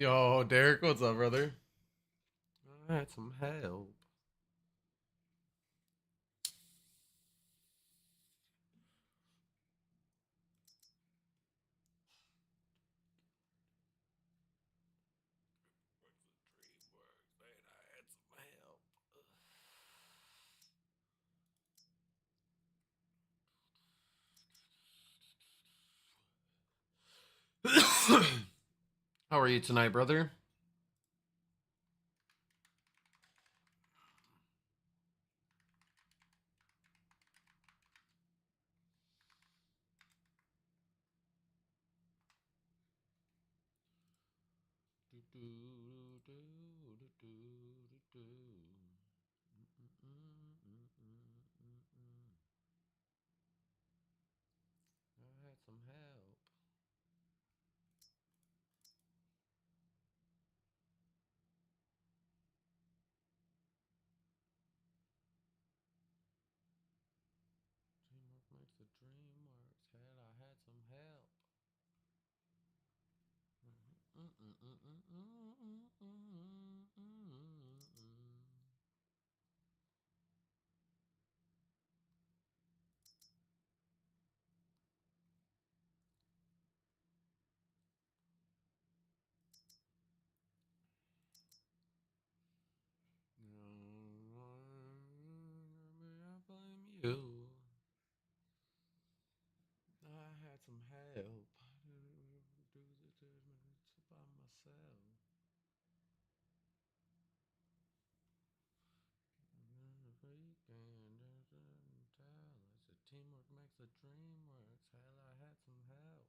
Yo, Derek, what's up, brother? I had some help. How are you tonight, brother? I had some help. Teamwork makes the dream work. Hell, I had some help. I blame you. I had some help. I didn't do the 10 minutes by myself. I said teamwork makes the dream work. Hell, I had some help.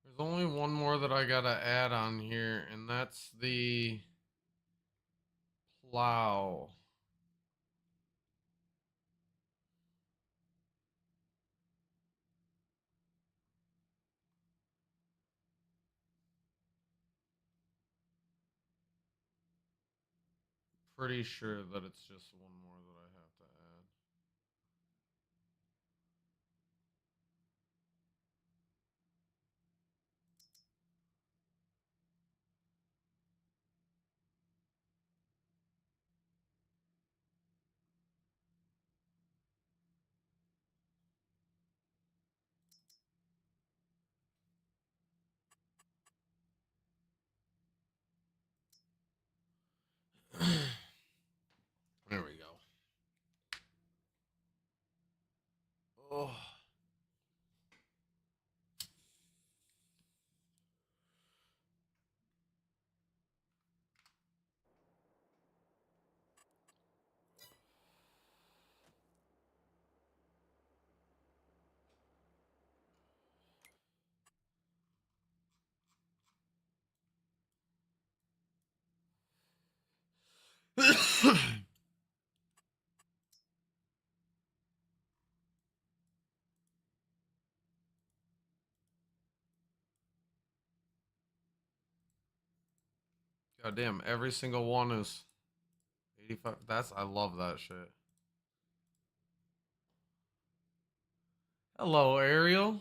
There's only one more that I gotta add on here, and that's the plow. Pretty sure that it's just one more that I have to add. There we go. Oh. God damn, every single one is 85. I love that shit. Hello, Ariel.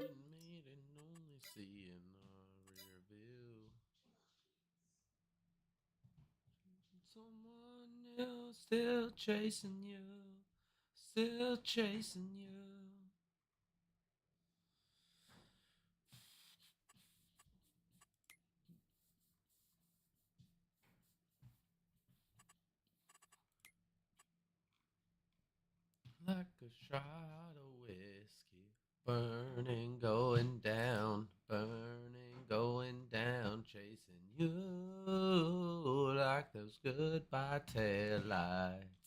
and made and only see in the rear view. Someone else still chasing you, still chasing you. Like a shot of whiskey, burning, going down, chasing you like those goodbye taillights.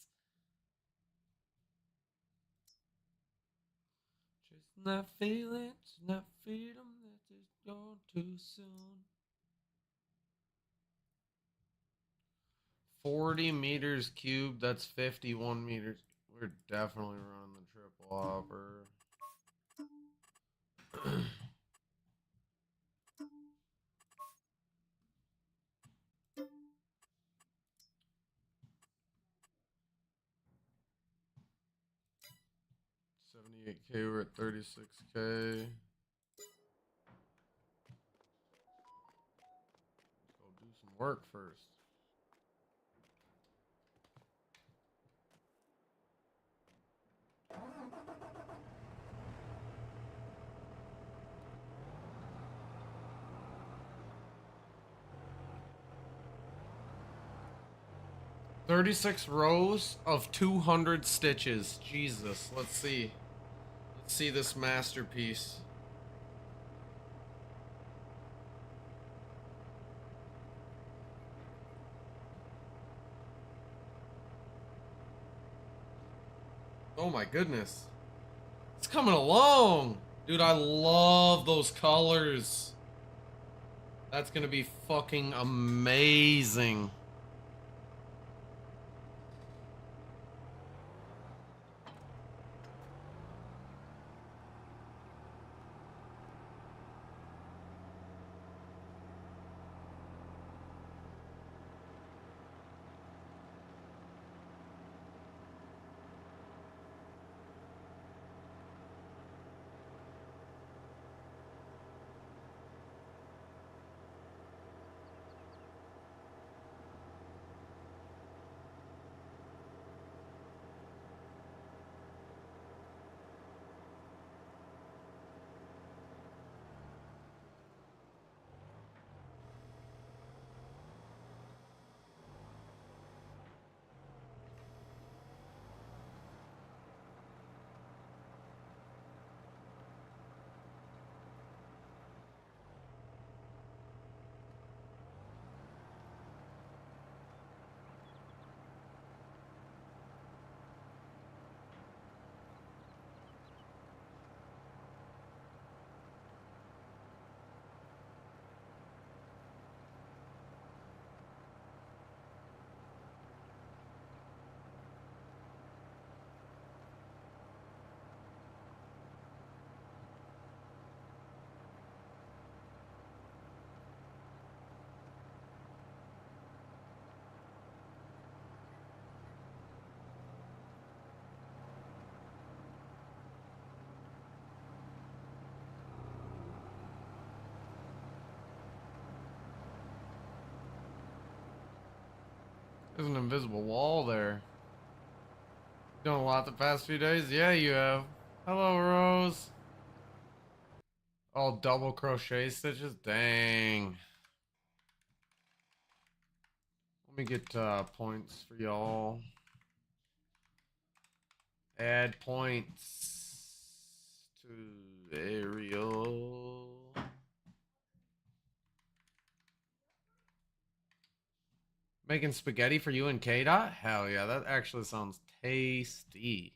Chasing that feeling, that freedom that is gone too soon. 40 meters cubed, that's 51 meters. We're definitely running the triple hopper. 78K, we're at 36K. Let's go do some work first. "36 rows of 200 stitches. Jesus, let's see. Let's see this masterpiece. Oh my goodness. It's coming along. Dude, I love those colors. That's gonna be fucking amazing. There's an invisible wall there. Done a lot the past few days? Yeah, you have. Hello, Rose. All double crochet stitches? Dang. Let me get points for y'all. Add points to Ariel. Making spaghetti for you and K-Dot? Hell yeah, that actually sounds tasty.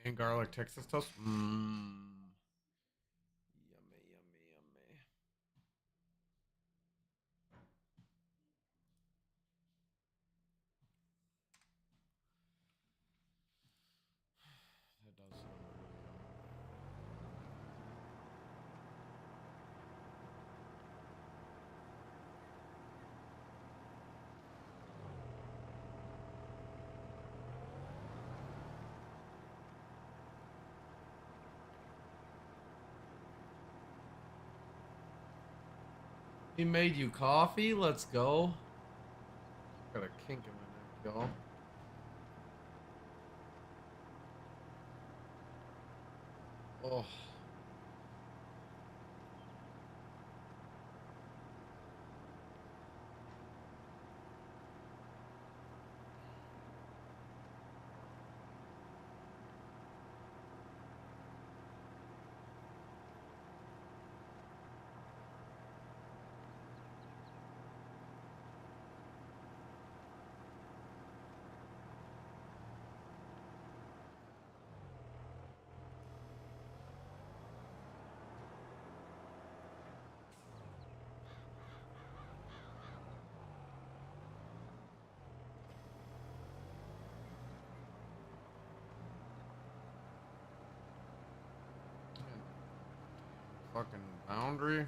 And garlic Texas toast? Mmm. Yummy, yummy, yummy. That does sound really yummy. He made you coffee? Let's go. Got a kink in my neck, y'all. Oh. Fucking boundary.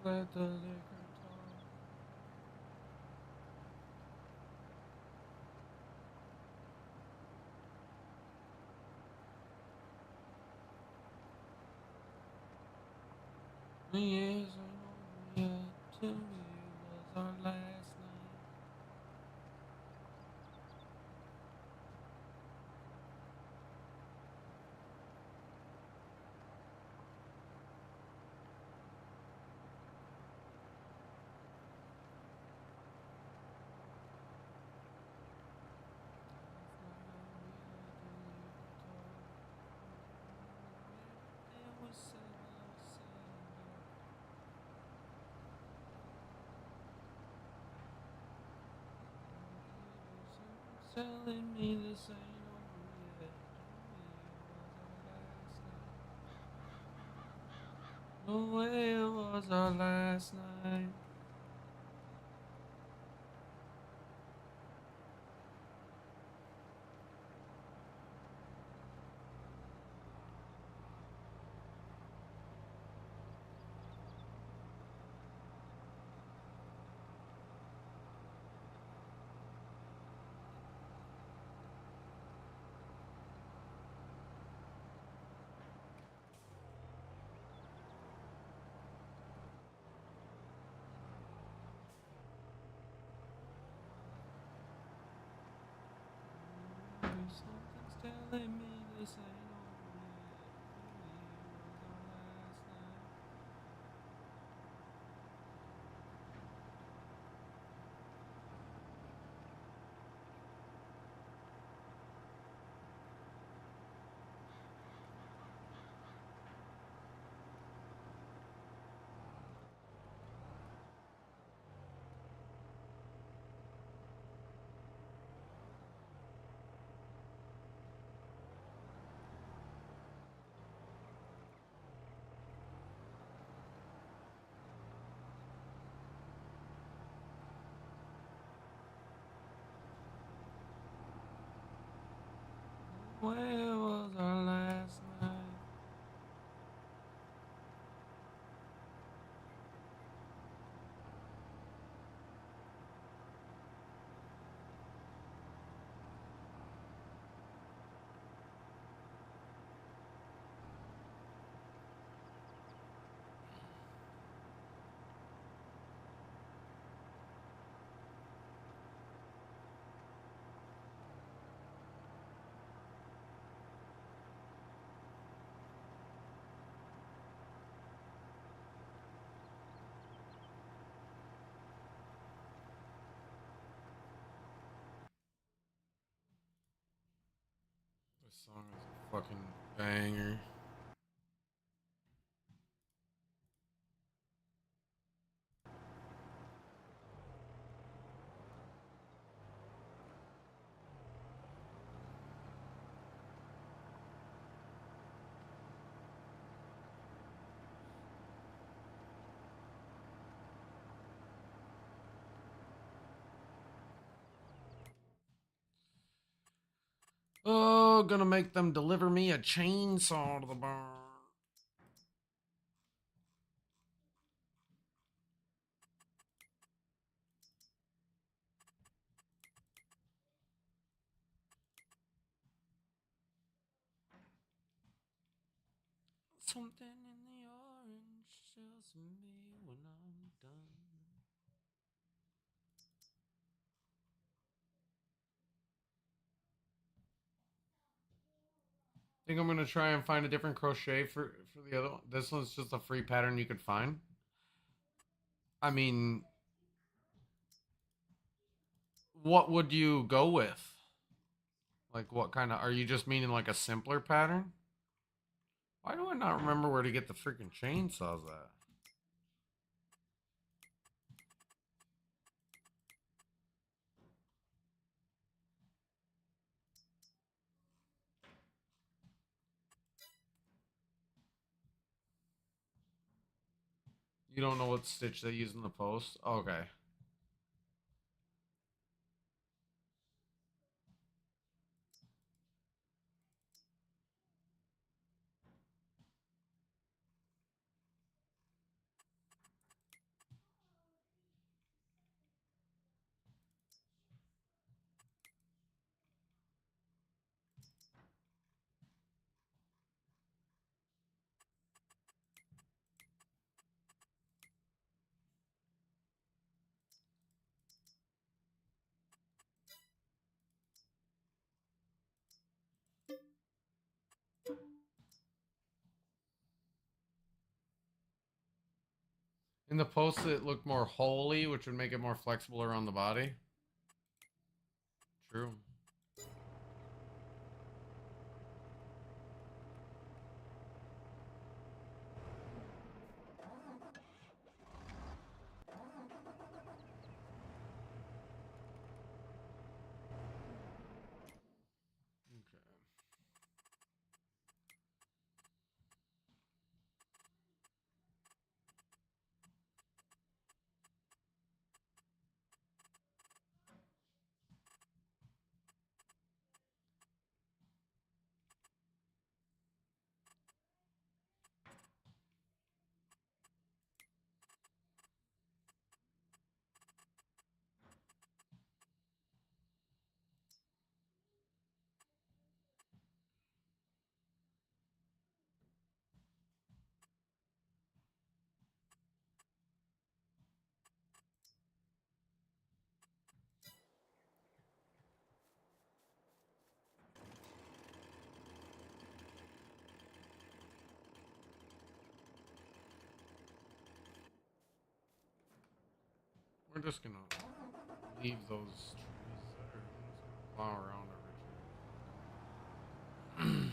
Let the liquor talk. Years ain't over yet. To me, it was our last night. Telling me this ain't over yet. No way it was our last night. Something's telling me this ain't over yet. Where was our last night? Song is a fucking banger. Oh, gonna make them deliver me a chainsaw to the barn. Something in the orange tells me when I'm done. I think I'm gonna try and find a different crochet for the other one. This one's just a free pattern you could find. I mean, what would you go with? Like, what kind of? Are you just meaning like a simpler pattern? Why do I not remember where to get the freaking chainsaws at? You don't know what stitch they use in the post? Okay. In the post, it looked more holy, which would make it more flexible around the body. True. Okay. We're just gonna leave those trees there. I'm just gonna plow around every tree.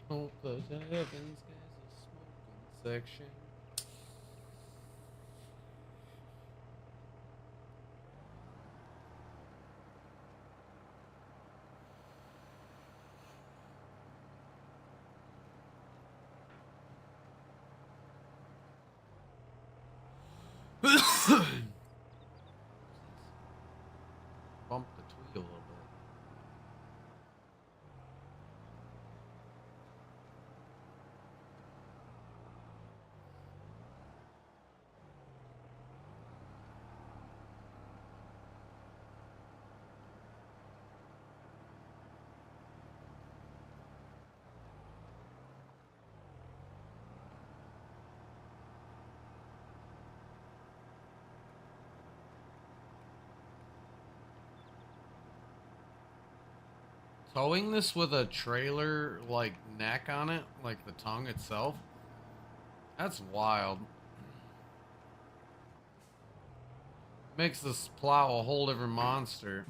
Hope the heavens there's a smoking section. Bump the tree a little bit. Towing this with a trailer like neck on it, like the tongue itself. That's wild. Makes this plow a whole different monster.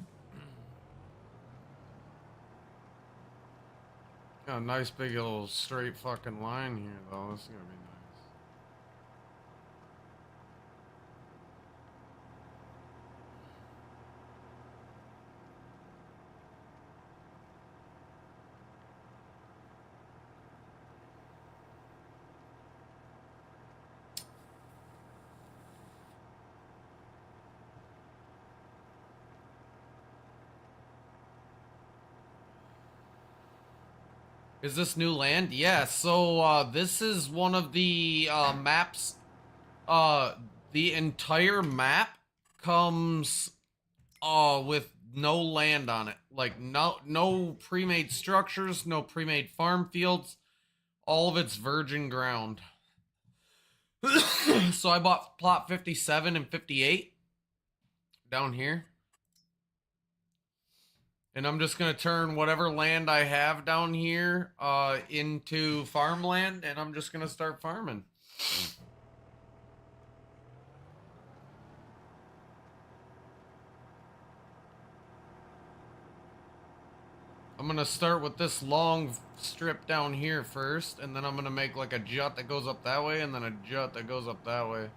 Got a nice big little straight fucking line here though. This is gonna be nice. Is this new land? Yeah, so this is one of the maps. Uh the entire map comes with no land on it. Like no pre-made structures, no pre-made farm fields. All of it's virgin ground. So I bought plot 57 and 58 down here. And I'm just going to turn whatever land I have down here into farmland, and I'm just going to start farming. I'm going to start with this long strip down here first, and then I'm going to make like a jut that goes up that way, and then a jut that goes up that way.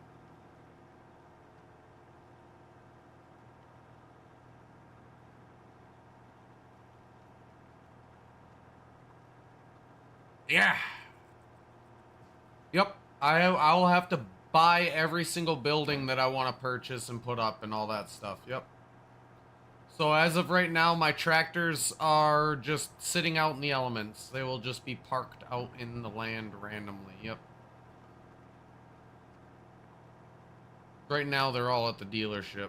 Yeah. Yep. I'll have to buy every single building that I want to purchase and put up and all that stuff. Yep. So as of right now, my tractors are just sitting out in the elements. They will just be parked out in the land randomly. Yep. Right now, they're all at the dealership.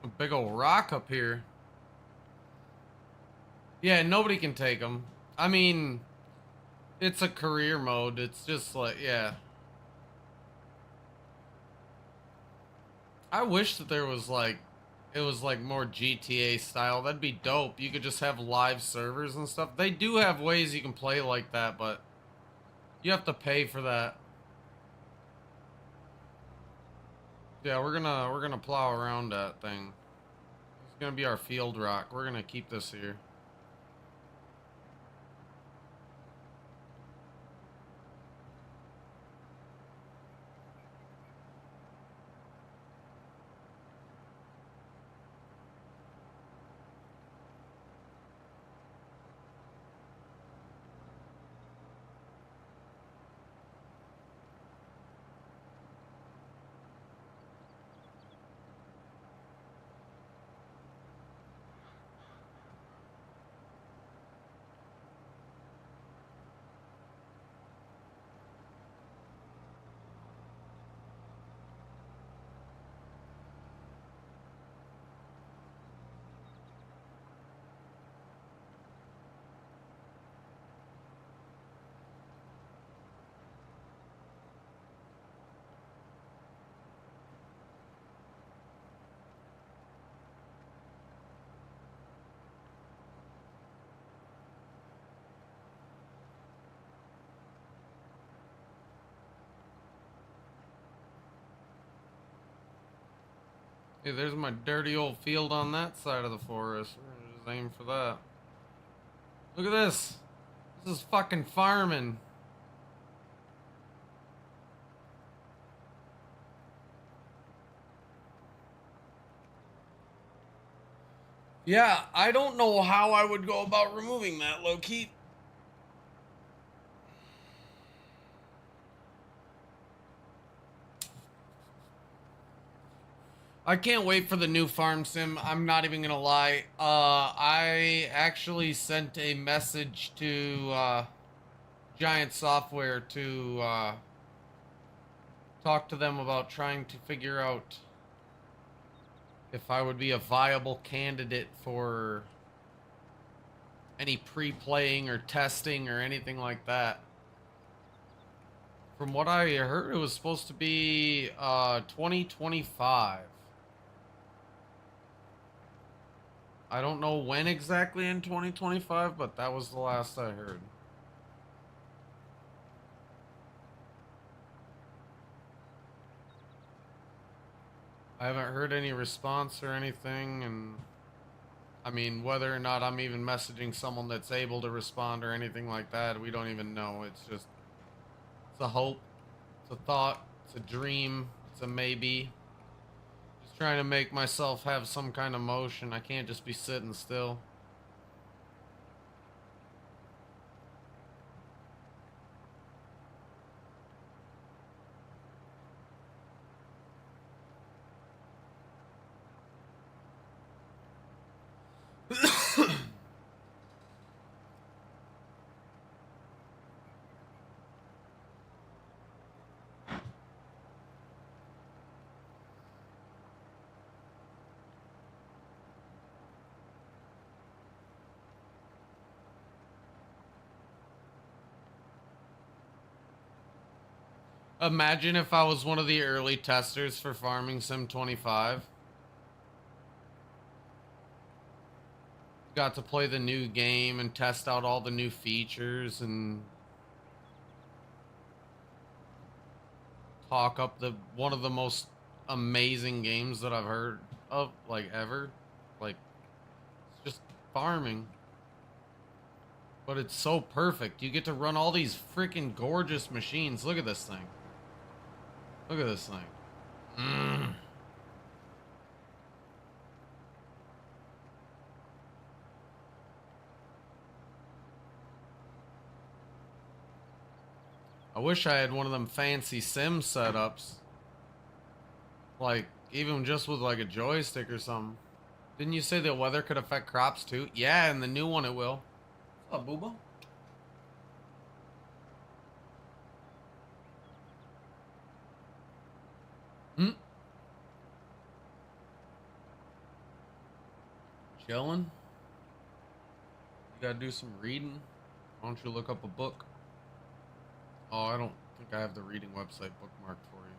A big old rock up here. Yeah, nobody can take them. I mean, it's a career mode. It's just like, yeah. I wish that there was like, it was like more GTA style. That'd be dope. You could just have live servers and stuff. They do have ways you can play like that, but you have to pay for that. Yeah, we're gonna plow around that thing. It's gonna be our field rock. We're gonna keep this here. Hey, there's my dirty old field on that side of the forest. We're gonna just aim for that. Look at this. This is fucking farming. Yeah, I don't know how I would go about removing that, low-key. I can't wait for the new farm sim. I'm not even gonna lie. I actually sent a message to Giant Software to talk to them about trying to figure out if I would be a viable candidate for any pre-playing or testing or anything like that. From what I heard, it was supposed to be 2025. I don't know when exactly in 2025, but that was the last I heard. I haven't heard any response or anything, and I mean, whether or not I'm even messaging someone that's able to respond or anything like that, we don't even know. It's just, it's a hope, it's a thought, it's a dream, it's a maybe. Just trying to make myself have some kind of motion. I can't just be sitting still. Imagine if I was one of the early testers for Farming Sim 25. Got to play the new game and test out all the new features and talk up the one of the most amazing games that I've heard of, like, ever. Like, it's just farming. But it's so perfect. You get to run all these freaking gorgeous machines. Look at this thing. Look at this thing. I wish I had one of them fancy sim setups. Like, even just with like a joystick or something. Didn't you say that weather could affect crops too? Yeah, and the new one it will. What's up, Booba? Hmm? Chilling? You gotta do some reading? Why don't you look up a book? Oh, I don't think I have the reading website bookmarked for you.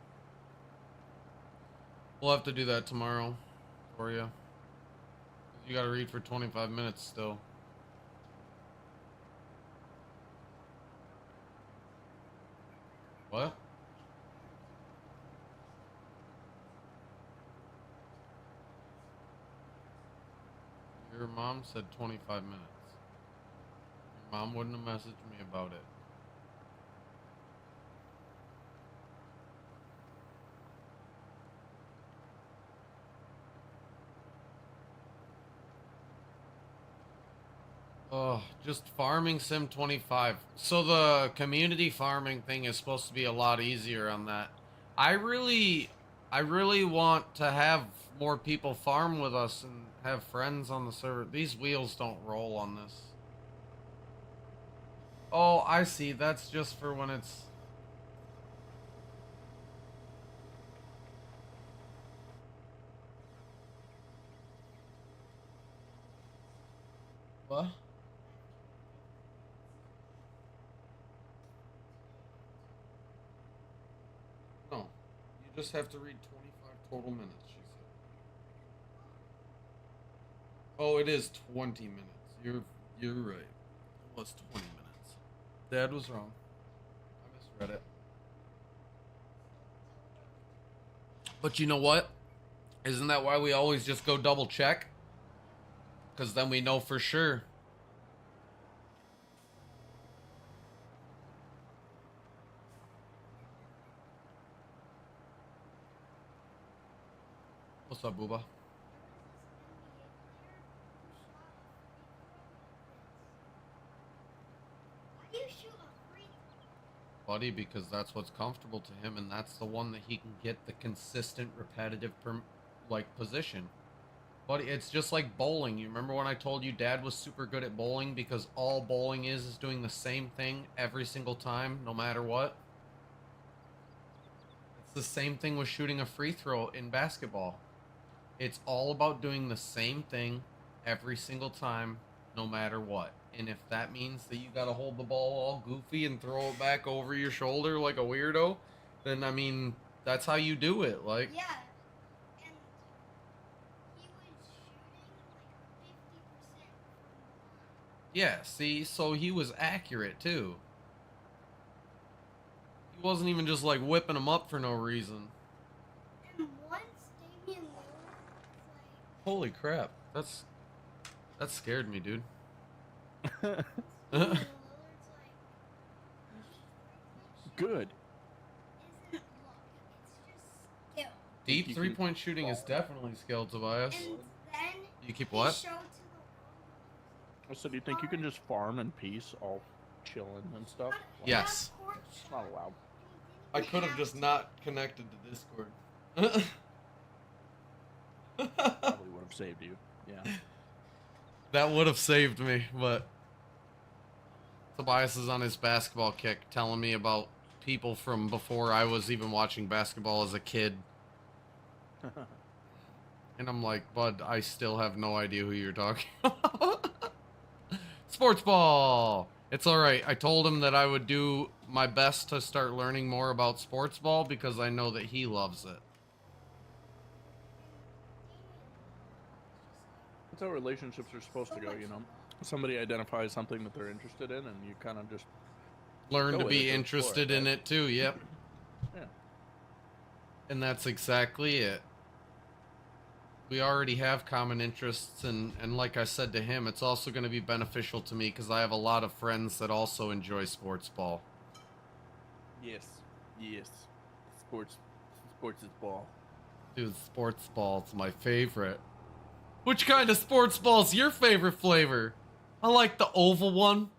We'll have to do that tomorrow for you. You gotta read for 25 minutes still. What? Your mom said 25 minutes. Your mom wouldn't have messaged me about it. Oh, just Farming Sim 25. So the community farming thing is supposed to be a lot easier on that. I really, I really want to have more people farm with us and have friends on the server. These wheels don't roll on this. Oh, I see. That's just for when it's... What? No. You just have to read 25 total minutes, she said. Oh, it is 20 minutes. You're right. It was 20 minutes. Dad was wrong. I misread it. But you know what? Isn't that why we always just go double check? Because then we know for sure. What's up, Booba? Buddy, because that's what's comfortable to him, and that's the one that he can get the consistent, repetitive, position. Buddy, it's just like bowling. You remember when I told you Dad was super good at bowling because all bowling is doing the same thing every single time, no matter what? It's the same thing with shooting a free throw in basketball. It's all about doing the same thing every single time, no matter what. And if that means that you gotta hold the ball all goofy and throw it back over your shoulder like a weirdo, then I mean, that's how you do it. Like, yeah, and he was shooting like 50%. Yeah, see, so he was accurate too. He wasn't even just like whipping them up for no reason. And once Damian Lillard was like, Holy crap, that scared me, dude. Damian Lillard's like, Good. isn't luck, it's just skill. Deep three-point shooting is definitely skill, Tobias. And then You keep he what? showed to the world. So do you think you can just farm in peace, all chilling and stuff? Like, Yes. it's not allowed. I could have just not connected to Discord. Probably would have saved you. Yeah. That would have saved me, but Tobias is on his basketball kick telling me about people from before I was even watching basketball as a kid. And I'm like, bud, I still have no idea who you're talking about. Sports ball! It's alright. I told him that I would do my best to start learning more about sports ball because I know that he loves it. That's how relationships are supposed to go, you know? Somebody identifies something that they're interested in, and you kind of just Learn go to with be it, interested explore in it, it too, yep. Yeah. And that's exactly it. We already have common interests, and like I said to him, it's also going to be beneficial to me because I have a lot of friends that also enjoy sports ball. Yes. Yes. Sports is ball. Dude, sports ball's my favorite. Which kind of sports ball's your favorite flavor? I like the oval one.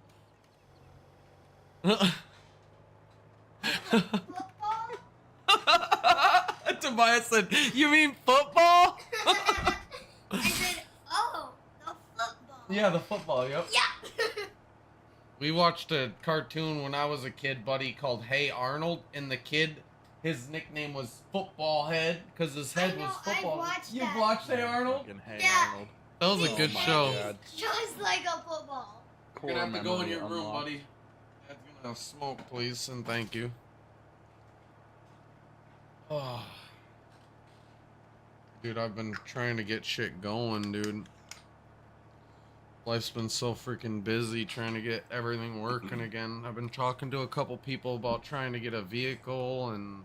Football? Tobias said, "You mean football?" I said, oh, the football. Yeah, the football, yep. Yeah. We watched a cartoon when I was a kid, buddy, called Hey Arnold, and the kid, his nickname was Football Head, because his head was football. You've that. watched Hey Arnold? Fucking Hey Yeah. Arnold. That was a Oh good my show. God. Just like a football. You're gonna have to go in your room, unlocked. buddy. Dad's gonna smoke, please, and thank you. Oh. Dude, I've been trying to get shit going, dude. Life's been so freaking busy trying to get everything working again. I've been talking to a couple people about trying to get a vehicle, and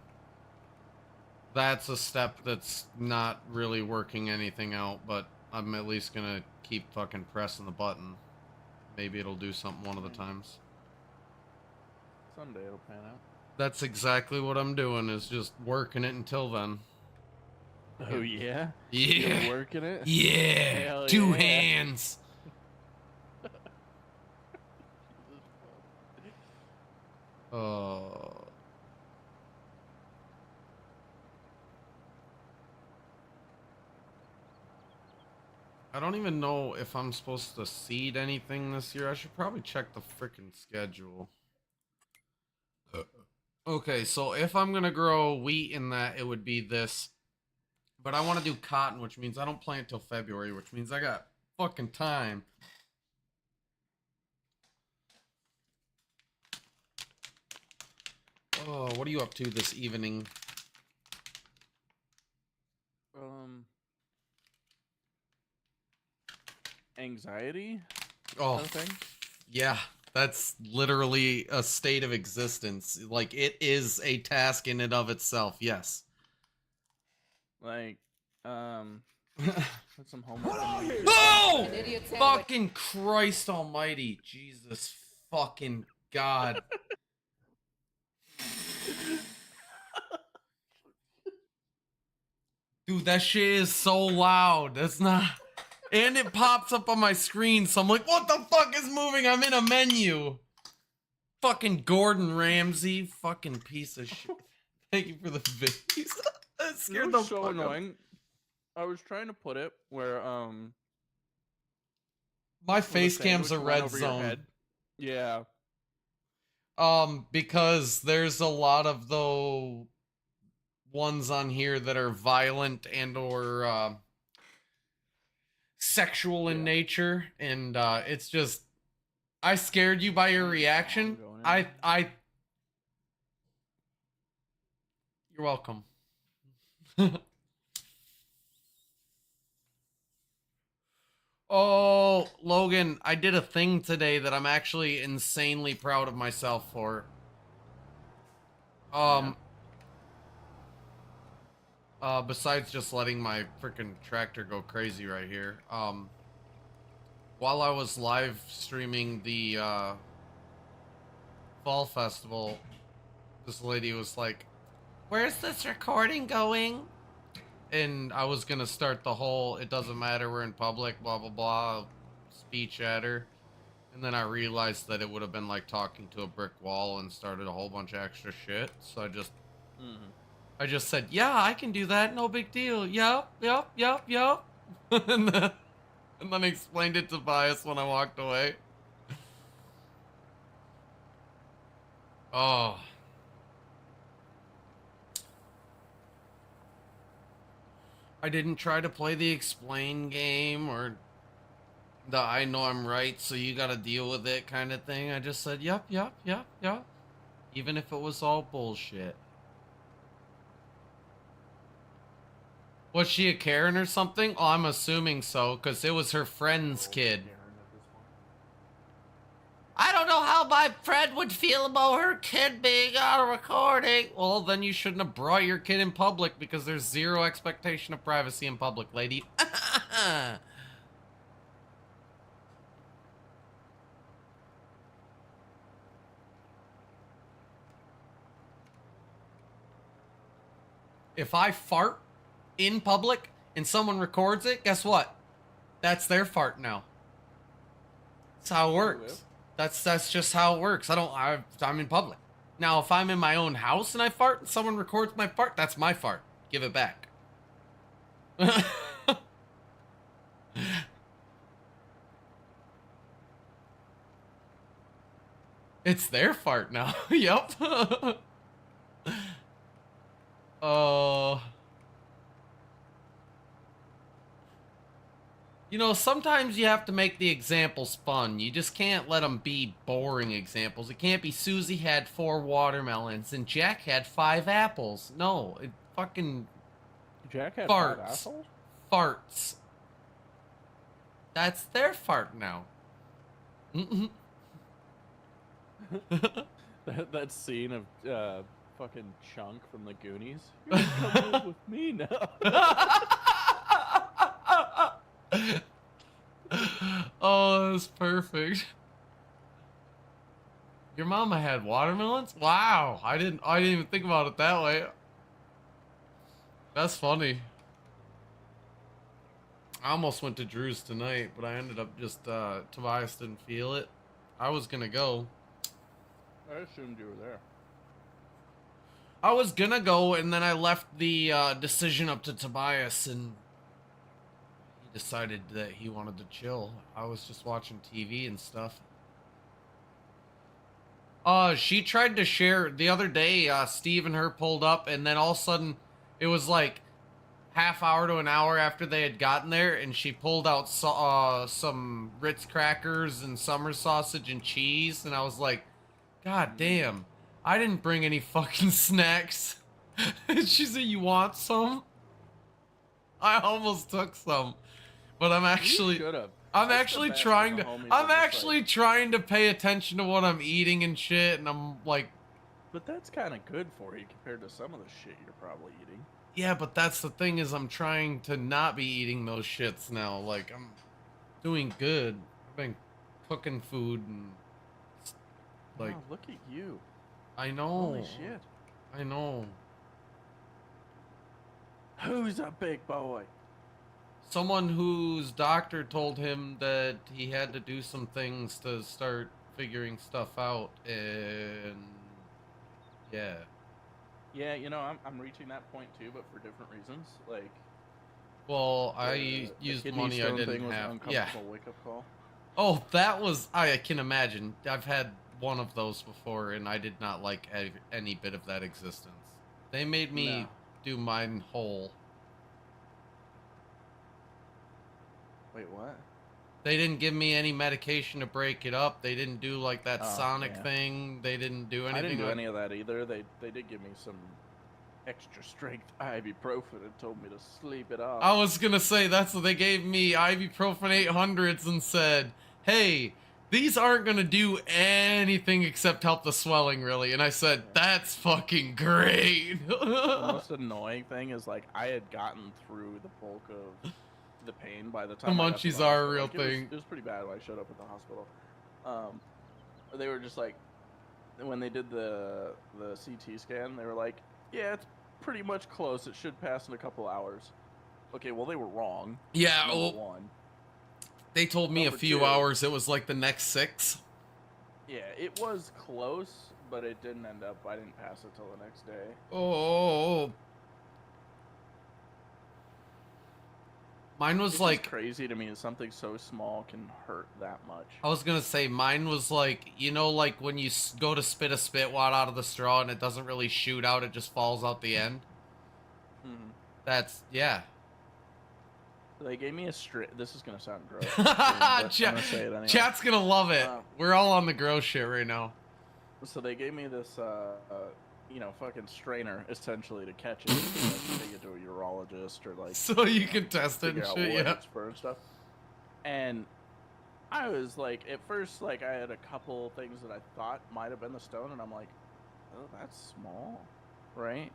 that's a step that's not really working anything out, but I'm at least gonna keep fucking pressing the button. Maybe it'll do something one of the times. Someday it'll pan out. That's exactly what I'm doing, is just working it until then. Oh yeah? Yeah. You're working it? Yeah. Hell Two yeah. hands. I don't even know if I'm supposed to seed anything this year. I should probably check the freaking schedule. Okay, so if I'm gonna grow wheat in that, it would be this. But I want to do cotton, which means I don't plant till February, which means I got fucking time. Oh, what are you up to this evening? Anxiety? Oh, Kind of thing? yeah, that's literally a state of existence. Like, it is a task in and of itself, yes. Like, Put some homework. Oh! An idiot sandwich. Fucking Christ almighty. Jesus fucking God. Dude, that shit is so loud. That's not... And it pops up on my screen, so I'm like, what the fuck is moving? I'm in a menu. Fucking Gordon Ramsay. Fucking piece of shit. Thank you for the videos. That scared the so fuck annoying. I was trying to put it where my face cam's a red zone. Yeah. Because there's a lot of the ones on here that are violent and or sexual in nature, and it's just I scared you by your reaction. You're welcome. Oh, Logan, I did a thing today that I'm actually insanely proud of myself for. Besides just letting my freaking tractor go crazy right here, while I was live streaming the fall festival, this lady was like, "Where's this recording going?" And I was gonna start the whole "it doesn't matter, we're in public, blah blah blah" speech at her, and then I realized that it would have been like talking to a brick wall and started a whole bunch of extra shit. So I just said, "Yeah, I can do that, no big deal. Yep." and then I explained it to Bias when I walked away. Oh. I didn't try to play the explain game or the I know I'm right, so you gotta deal with it kind of thing. I just said, yep. Even if it was all bullshit. Was she a Karen or something? Oh, I'm assuming so, because it was her friend's kid. I don't know how my friend would feel about her kid being on a recording. Well, then you shouldn't have brought your kid in public because there's zero expectation of privacy in public, lady. If I fart in public and someone records it, guess what? That's their fart now. That's how it works. That's just how it works. I'm in public. Now, if I'm in my own house and I fart and someone records my fart, that's my fart. Give it back. It's their fart now. Yep. You know, sometimes you have to make the examples fun. You just can't let them be boring examples. It can't be Susie had 4 watermelons and Jack had 5 apples. No, it fucking... Jack had farts. 5 assholes? Farts. That's their fart now. that scene of fucking Chunk from the Goonies. You're gonna come live with me now. Oh, that's perfect. Your mama had watermelons? Wow, I didn't even think about it that way. That's funny. I almost went to Drew's tonight, but I ended up just Tobias didn't feel it. I was gonna go. I assumed you were there. I was gonna go, and then I left the decision up to Tobias, and he decided that he wanted to chill. I was just watching TV and stuff. She tried to share the other day. Steve and her pulled up, and then all of a sudden, it was like half hour to an hour after they had gotten there, and she pulled out some Ritz crackers and summer sausage and cheese, and I was like, God damn, I didn't bring any fucking snacks. She said, you want some? I almost took some, but I'm actually trying to pay attention to what I'm eating and shit, and I'm like, but that's kind of good for you compared to some of the shit you're probably eating. Yeah, but that's the thing is I'm trying to not be eating those shits now. Like I'm doing good. I've been cooking food and like Wow, look at you. I know. Holy shit. I know. Who's a big boy? Someone whose doctor told him that he had to do some things to start figuring stuff out, and yeah. Yeah, you know, I'm reaching that point too, but for different reasons. Like, Well, the, I the used kidney money I stone didn't thing was an have. Yeah. uncomfortable wake-up call. Oh, that was, I can imagine. I've had one of those before, and I did not like any bit of that existence. They made me No. do mine whole. Wait, what? They didn't give me any medication to break it up. They didn't do like that Oh, Sonic yeah. thing. They didn't do anything. I didn't do like... any of that either. They did give me some extra strength ibuprofen and told me to sleep it off. I was gonna say that's what they gave me, ibuprofen 800s, and said, "Hey, these aren't gonna do anything except help the swelling, really." And I said, Yeah. "That's fucking great." The most annoying thing is like I had gotten through the bulk of the pain by the time I got to munchies the are a hospital. real Like, thing. It was pretty bad when I showed up at the hospital. They were just like, when they did the CT scan, they were like, "Yeah, it's pretty much close. It should pass in a couple hours." Okay, well they were wrong. Yeah, Number well, one. they told me Number a few two. hours. It was like the next 6. Yeah, it was close, but it didn't end up. I didn't pass it till the next day. Oh, mine was It's like just crazy to me that something so small can hurt that much. I was gonna say mine was like, you know, like when you go to spit a spit wad out of the straw and it doesn't really shoot out, it just falls out the end. Mm-hmm. That's yeah. They gave me a straight. This is gonna sound gross. but I'm gonna say it anyway. Chat's gonna love it. We're all on the gross shit right now. So they gave me this, you know, fucking strainer essentially to catch it. Like, take it to a urologist or like. So you can test it and figure out shit, what yeah. it's for and stuff. And I was like, at first, like I had a couple things that I thought might have been the stone, and I'm like, oh, that's small, right?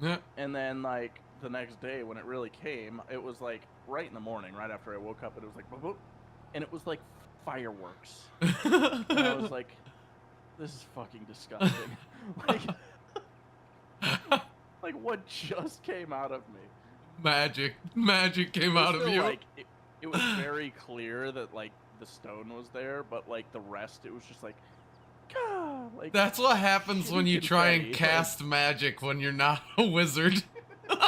Yeah. And then like the next day when it really came, it was like right in the morning, right after I woke up, and it was like, boop, boop, and it was like fireworks. And I was like, this is fucking disgusting. like what just came out of me? Magic came out of you. Like it was very clear that like the stone was there, but like the rest, it was just like, God, like that's what happens when you try and confetti, cast magic when you're not a wizard. comes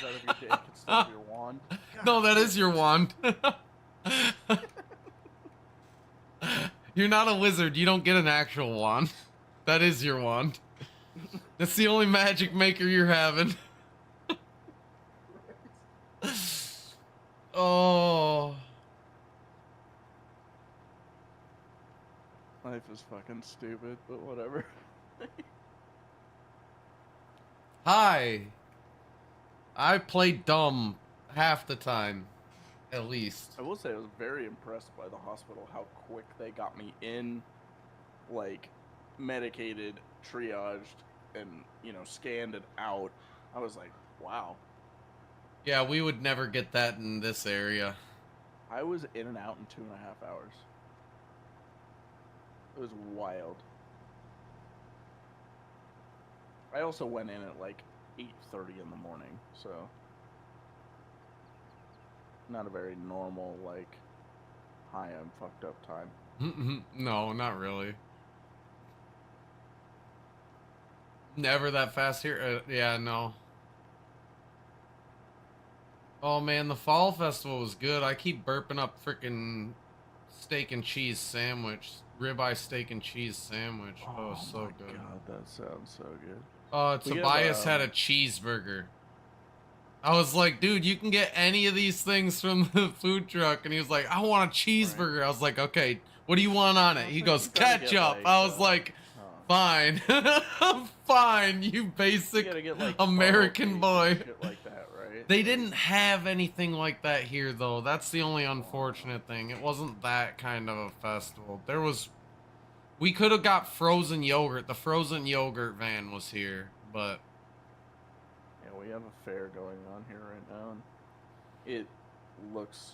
out of your dick instead of your wand. No, that is your wand. You're not a wizard. You don't get an actual wand. That is your wand. That's the only magic maker you're having. Oh. Life is fucking stupid, but whatever. Hi. I play dumb half the time, at least. I will say I was very impressed by the hospital, how quick they got me in, like, medicated, triaged, and, you know, scanned and out. I was like, wow. Yeah, we would never get that in this area. I was in and out in 2.5 hours. It was wild. I also went in at like 8:30 in the morning, so not a very normal, like, hi, I'm fucked up time. No, not really. Never that fast here. Yeah, no. Oh man, the fall festival was good. I keep burping up freaking steak and cheese sandwich, ribeye steak and cheese sandwich. Oh, so my good. God, that sounds so good. Tobias had a cheeseburger. I was like, dude, you can get any of these things from the food truck, and he was like, I want a cheeseburger. Right. I was like, okay, what do you want on it? He goes, ketchup. Like, I was like, fine, fine, you basic like American boy. Shit like that, right? They didn't have anything like that here, though. That's the only unfortunate thing. It wasn't that kind of a festival. There was We could have got frozen yogurt. The frozen yogurt van was here, but Yeah, we have a fair going on here right now, and it looks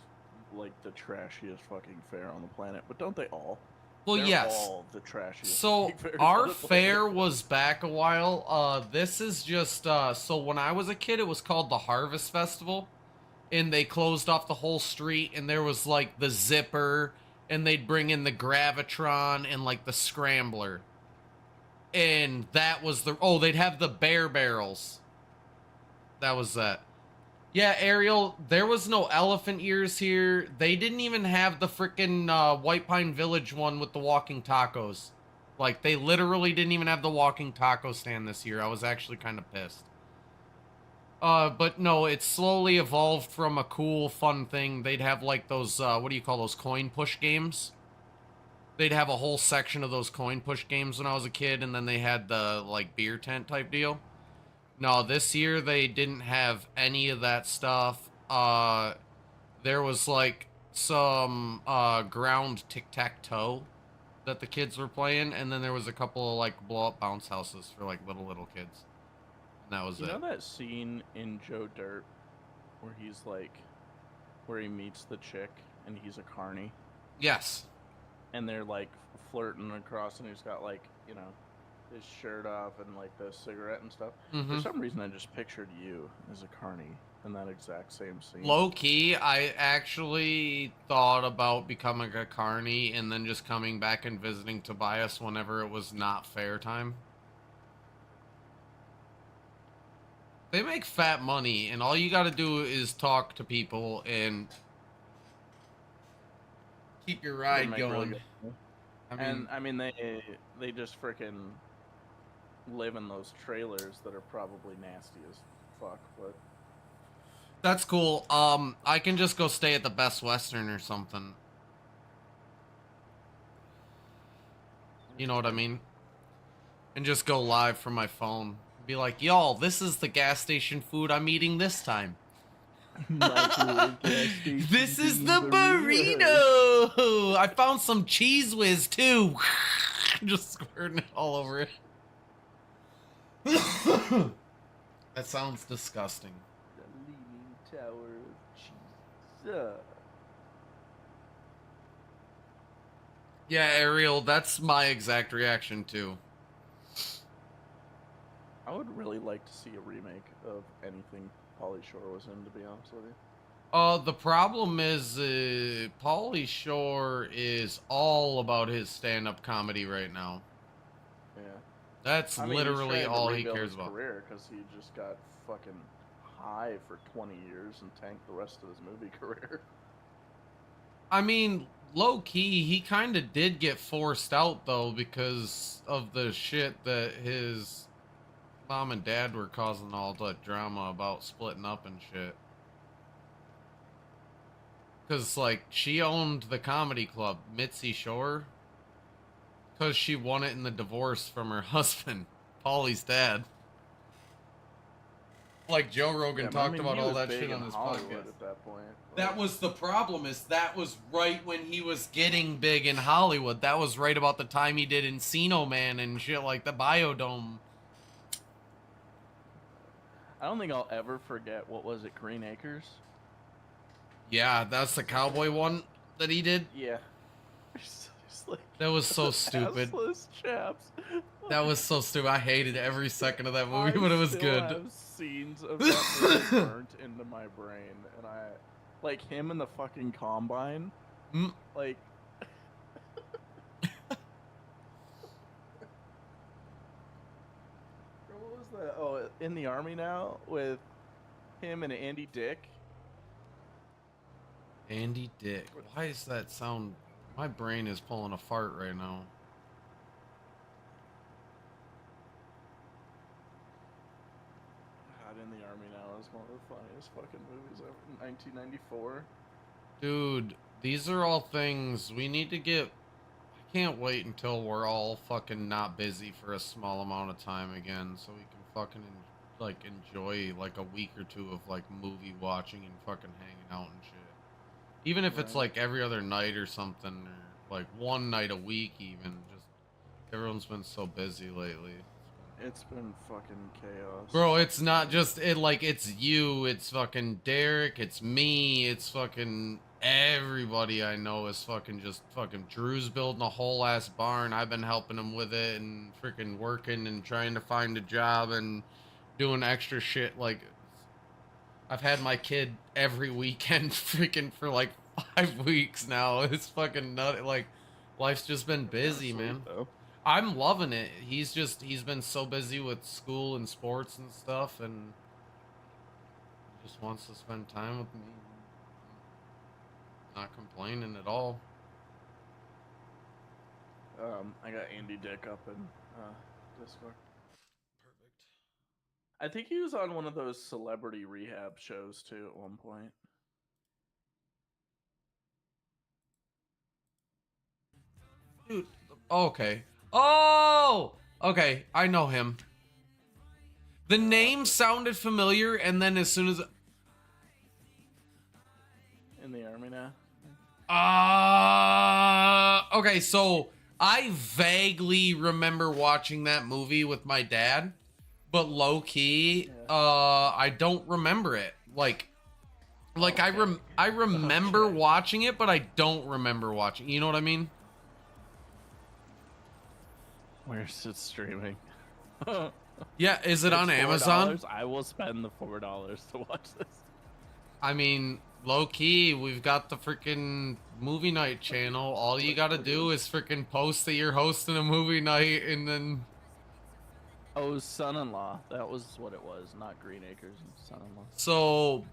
like the trashiest fucking fair on the planet. But don't they all? well, They're yes. all the trashiest. So fucking fairs our on the fair planet. was back a while. This is just so when I was a kid, it was called the Harvest Festival, and they closed off the whole street, and there was like the Zipper, and they'd bring in the Gravitron and like the Scrambler, and that was they'd have the Bear Barrels. That was that. Yeah, Ariel, there was no elephant ears here. They didn't even have the freaking White Pine Village one with the walking tacos. Like, they literally didn't even have the walking taco stand this year. I was actually kind of pissed. But no, it slowly evolved from a cool, fun thing. They'd have, like, those, what do you call those, coin push games? They'd have a whole section of those coin push games when I was a kid, and then they had the, like, beer tent type deal. No, this year they didn't have any of that stuff. There was like some ground tic-tac-toe that the kids were playing, and then there was a couple of like blow-up bounce houses for like little kids. And that was it. You know that scene in Joe Dirt where he's like, where he meets the chick and he's a carny, Yes. and they're like flirting across, and he's got like, you know, his shirt off and like the cigarette and stuff. For some reason, I just pictured you as a carny in that exact same scene. Low key, I actually thought about becoming a carny and then just coming back and visiting Tobias whenever it was not fair time. They make fat money, and all you gotta do is talk to people and keep your They ride make really going. good money. I mean, And I mean, they just freaking live in those trailers that are probably nasty as fuck, but that's cool. I can just go stay at the Best Western or something. You know what I mean? And just go live from my phone. Be like, y'all, this is the gas station food I'm eating this time. This is the burrito. I found some cheese whiz too. Just squirting it all over it. That sounds disgusting. The Leaning Tower of Cheese. Yeah, Ariel, that's my exact reaction too. I would really like to see a remake of anything Pauly Shore was in, to be honest with you. The problem is, Pauly Shore is all about his stand-up comedy right now. Yeah. That's I mean, literally he's trying to all he rebuild cares his about. career because he just got fucking high for 20 years and tanked the rest of his movie career. I mean, low key, he kind of did get forced out though because of the shit that his mom and dad were causing all that drama about splitting up and shit. Because, like, she owned the comedy club, Mitzi Shore, because she won it in the divorce from her husband, Paulie's dad. Like, Joe Rogan talked about all that shit on his podcast. At that point. That was the problem, is that was right when he was getting big in Hollywood. That was right about the time he did Encino Man and shit like the Biodome. I don't think I'll ever forget, what was it, Green Acres? Yeah, that's the cowboy one that he did. Yeah. Just like That was so stupid. assless chaps. That was so stupid. I hated every second of that movie, but it was still good. have scenes of that movie burnt into my brain, and I like him in the fucking combine. Mm. Like, what was that? Oh, in the army now with him and Andy Dick. Andy Dick. Why is that sound? My brain is pulling a fart right now. God, in the army now is one of the funniest fucking movies ever. 1994. Dude, these are all things we need to get. I can't wait until we're all fucking not busy for a small amount of time again, so we can fucking enjoy like a week or two of like movie watching and fucking hanging out and shit. Even if it's Right. like every other night or something, or like one night a week even, just Everyone's been so busy lately. It's been fucking chaos. Bro, it's not just it like it's you, it's fucking Derek, it's me, it's fucking everybody I know is fucking just fucking Drew's building a whole ass barn. I've been helping him with it and freaking working and trying to find a job and doing extra shit. Like I've had my kid every weekend freaking for like 5 weeks now. It's fucking nut. Like life's just been busy, Sweet, man. though. I'm loving it. He's been so busy with school and sports and stuff, and he just wants to spend time with me. Not complaining at all. I got Andy Dick up in Discord. Perfect. I think he was on one of those celebrity rehab shows too at one point. Dude, okay. Oh! Okay, I know him. The name sounded familiar, and then as soon as... In the army now. Okay, so I vaguely remember watching that movie with my dad, but low key, I don't remember it. Like I remember watching it, but I don't remember watching. You know what I mean? Where's it streaming? Yeah, is it on Amazon? I will spend the $4 to watch this. I mean, low key, we've got the freaking movie night channel. All you gotta do is freaking post that you're hosting a movie night, and then... Oh, son-in-law. That was what it was, not Green Acres and son-in-law. So...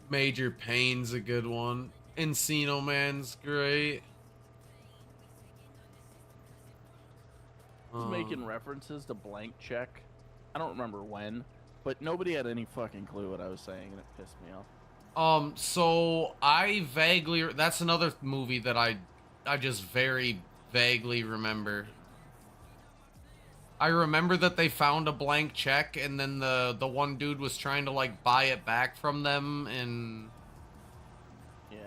Major Payne's a good one. Encino Man's great. Was making references to Blank Check. I don't remember when, but nobody had any fucking clue what I was saying, and it pissed me off. So I vaguely... That's another movie that I just very vaguely remember. I remember that they found a blank check, and then the one dude was trying to, like, buy it back from them, and... Yeah.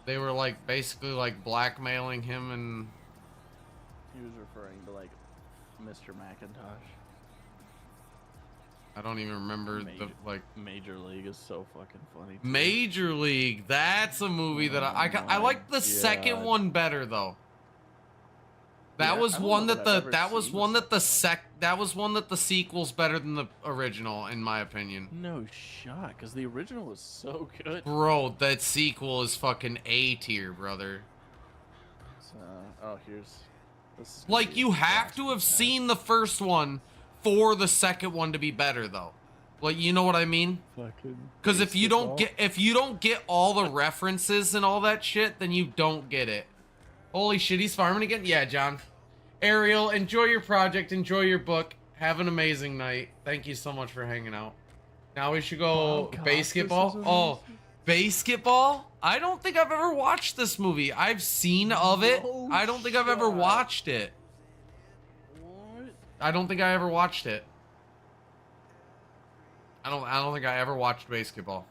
They were, like, basically, like, blackmailing him, and... He was referring to, like, Mr. Macintosh. I don't even remember Major League is so fucking funny. Too. Major League, that's a movie that I like the second one better, though. That was one that the sequel's better than the original, in my opinion. No shot, because the original was so good. Bro, that sequel is fucking A tier, brother. Oh, here's... Like, you have to have seen the first one for the second one to be better, though. Like, you know what I mean? Because if you don't get all the references and all that shit, then you don't get it. Holy shit, he's farming again? Yeah, John. Ariel, enjoy your project, enjoy your book. Have an amazing night. Thank you so much for hanging out. Now we should go basketball. Oh, basketball? I don't think I've ever watched this movie. I've seen of it. I don't think I've ever watched it. What? I don't think I ever watched it. I don't think I ever watched basketball.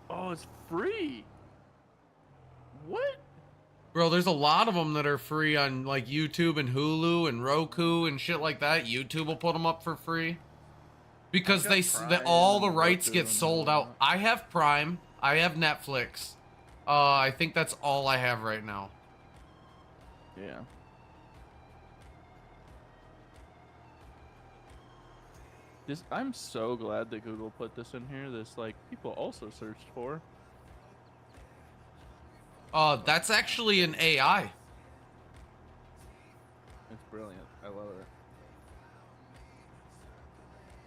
Oh, it's free. What? Bro, there's a lot of them that are free on like YouTube and Hulu and Roku and shit like that. YouTube will put them up for free because all the rights get sold out. I have Prime. I have Netflix. I think that's all I have right now. Yeah. I'm so glad that Google put this in here. This, like, people also searched for. That's actually an AI. It's brilliant. I love it.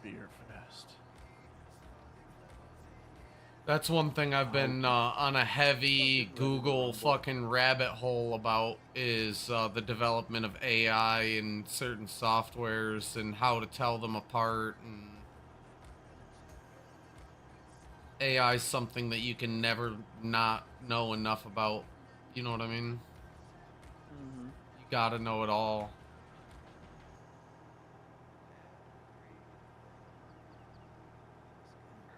Beer Fest. That's one thing I've been on a heavy Google fucking rabbit hole about is the development of AI and certain softwares and how to tell them apart. And AI is something that you can never not know enough about. You know what I mean? Mm-hmm. You gotta know it all.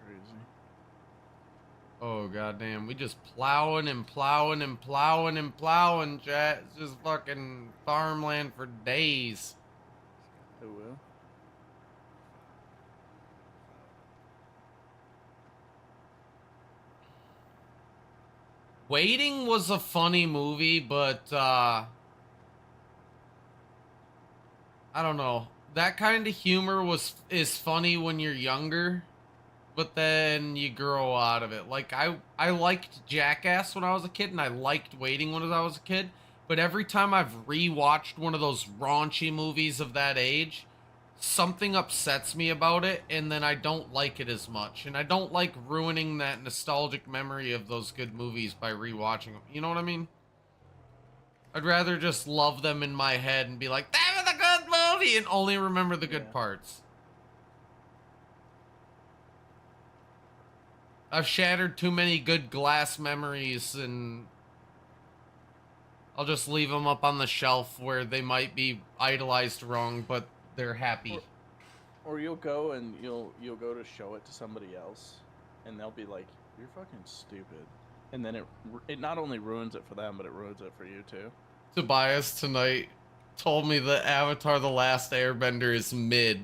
Crazy. Oh goddamn, we just plowing and plowing and plowing and plowing, chat. It's just fucking farmland for days. Who will? Waiting was a funny movie, but I don't know. That kind of humor is funny when you're younger, but then you grow out of it. Like I liked Jackass when I was a kid, and I liked Waiting when I was a kid. But every time I've rewatched one of those raunchy movies of that age, something upsets me about it, and then I don't like it as much. And I don't like ruining that nostalgic memory of those good movies by rewatching them. You know what I mean? I'd rather just love them in my head and be like, that was a good movie, and only remember the good Yeah. parts. I've shattered too many good glass memories, and I'll just leave them up on the shelf where they might be idolized wrong, but they're happy. Or you'll go and you'll go to show it to somebody else, and they'll be like, "You're fucking stupid," and then it not only ruins it for them, but it ruins it for you too. Tobias tonight told me that Avatar: The Last Airbender is mid.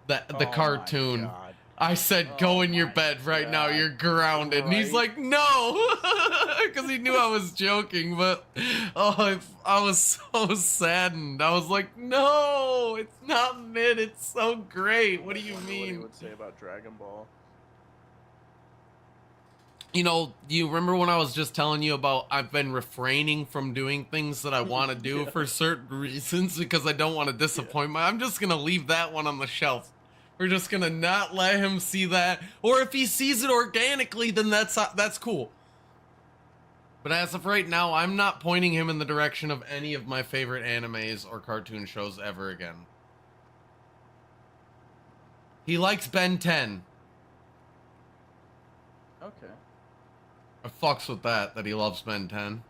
The Oh cartoon. my God. I said, go Oh in your my bed right now. God. You're grounded. And he's Right? like, no, because he knew I was joking. But oh, I was so saddened. I was like, no, it's not mid. It's so great. What do you I wonder what he mean? would say about Dragon Ball. You know, you remember when I was just telling you about I've been refraining from doing things that I want to do Yeah. for certain reasons because I don't want to disappoint my. I'm just gonna leave that one on the shelf. We're just gonna not let him see that, or if he sees it organically, then that's cool. But as of right now, I'm not pointing him in the direction of any of my favorite animes or cartoon shows ever again. He likes Ben 10. Okay. I fucks with that he loves Ben 10.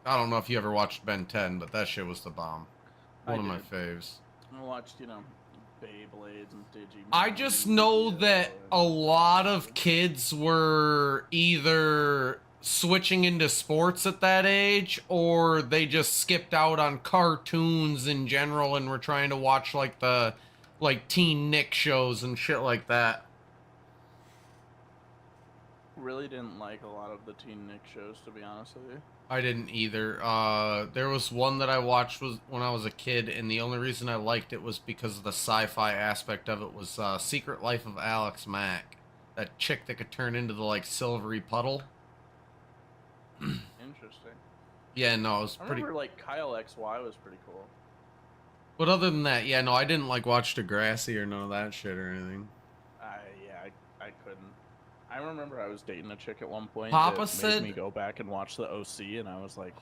I don't know if you ever watched Ben 10, but that shit was the bomb. One of my faves. I watched, Beyblades and Digimon. I just know that a lot of kids were either switching into sports at that age, or they just skipped out on cartoons in general and were trying to watch like the Teen Nick shows and shit like that. Really didn't like a lot of the Teen Nick shows, to be honest with you. I didn't either. There was one that I watched was when I was a kid, and the only reason I liked it was because of the sci-fi aspect of it. Was Secret Life of Alex Mack, that chick that could turn into the silvery puddle. Interesting. Yeah, no, it was I pretty. remember Kyle XY was pretty cool. But other than that, yeah, no, I didn't watch Degrassi or none of that shit or anything. I couldn't. I remember I was dating a chick at one point. Papa that said- made me go back and watch the OC, and I was like,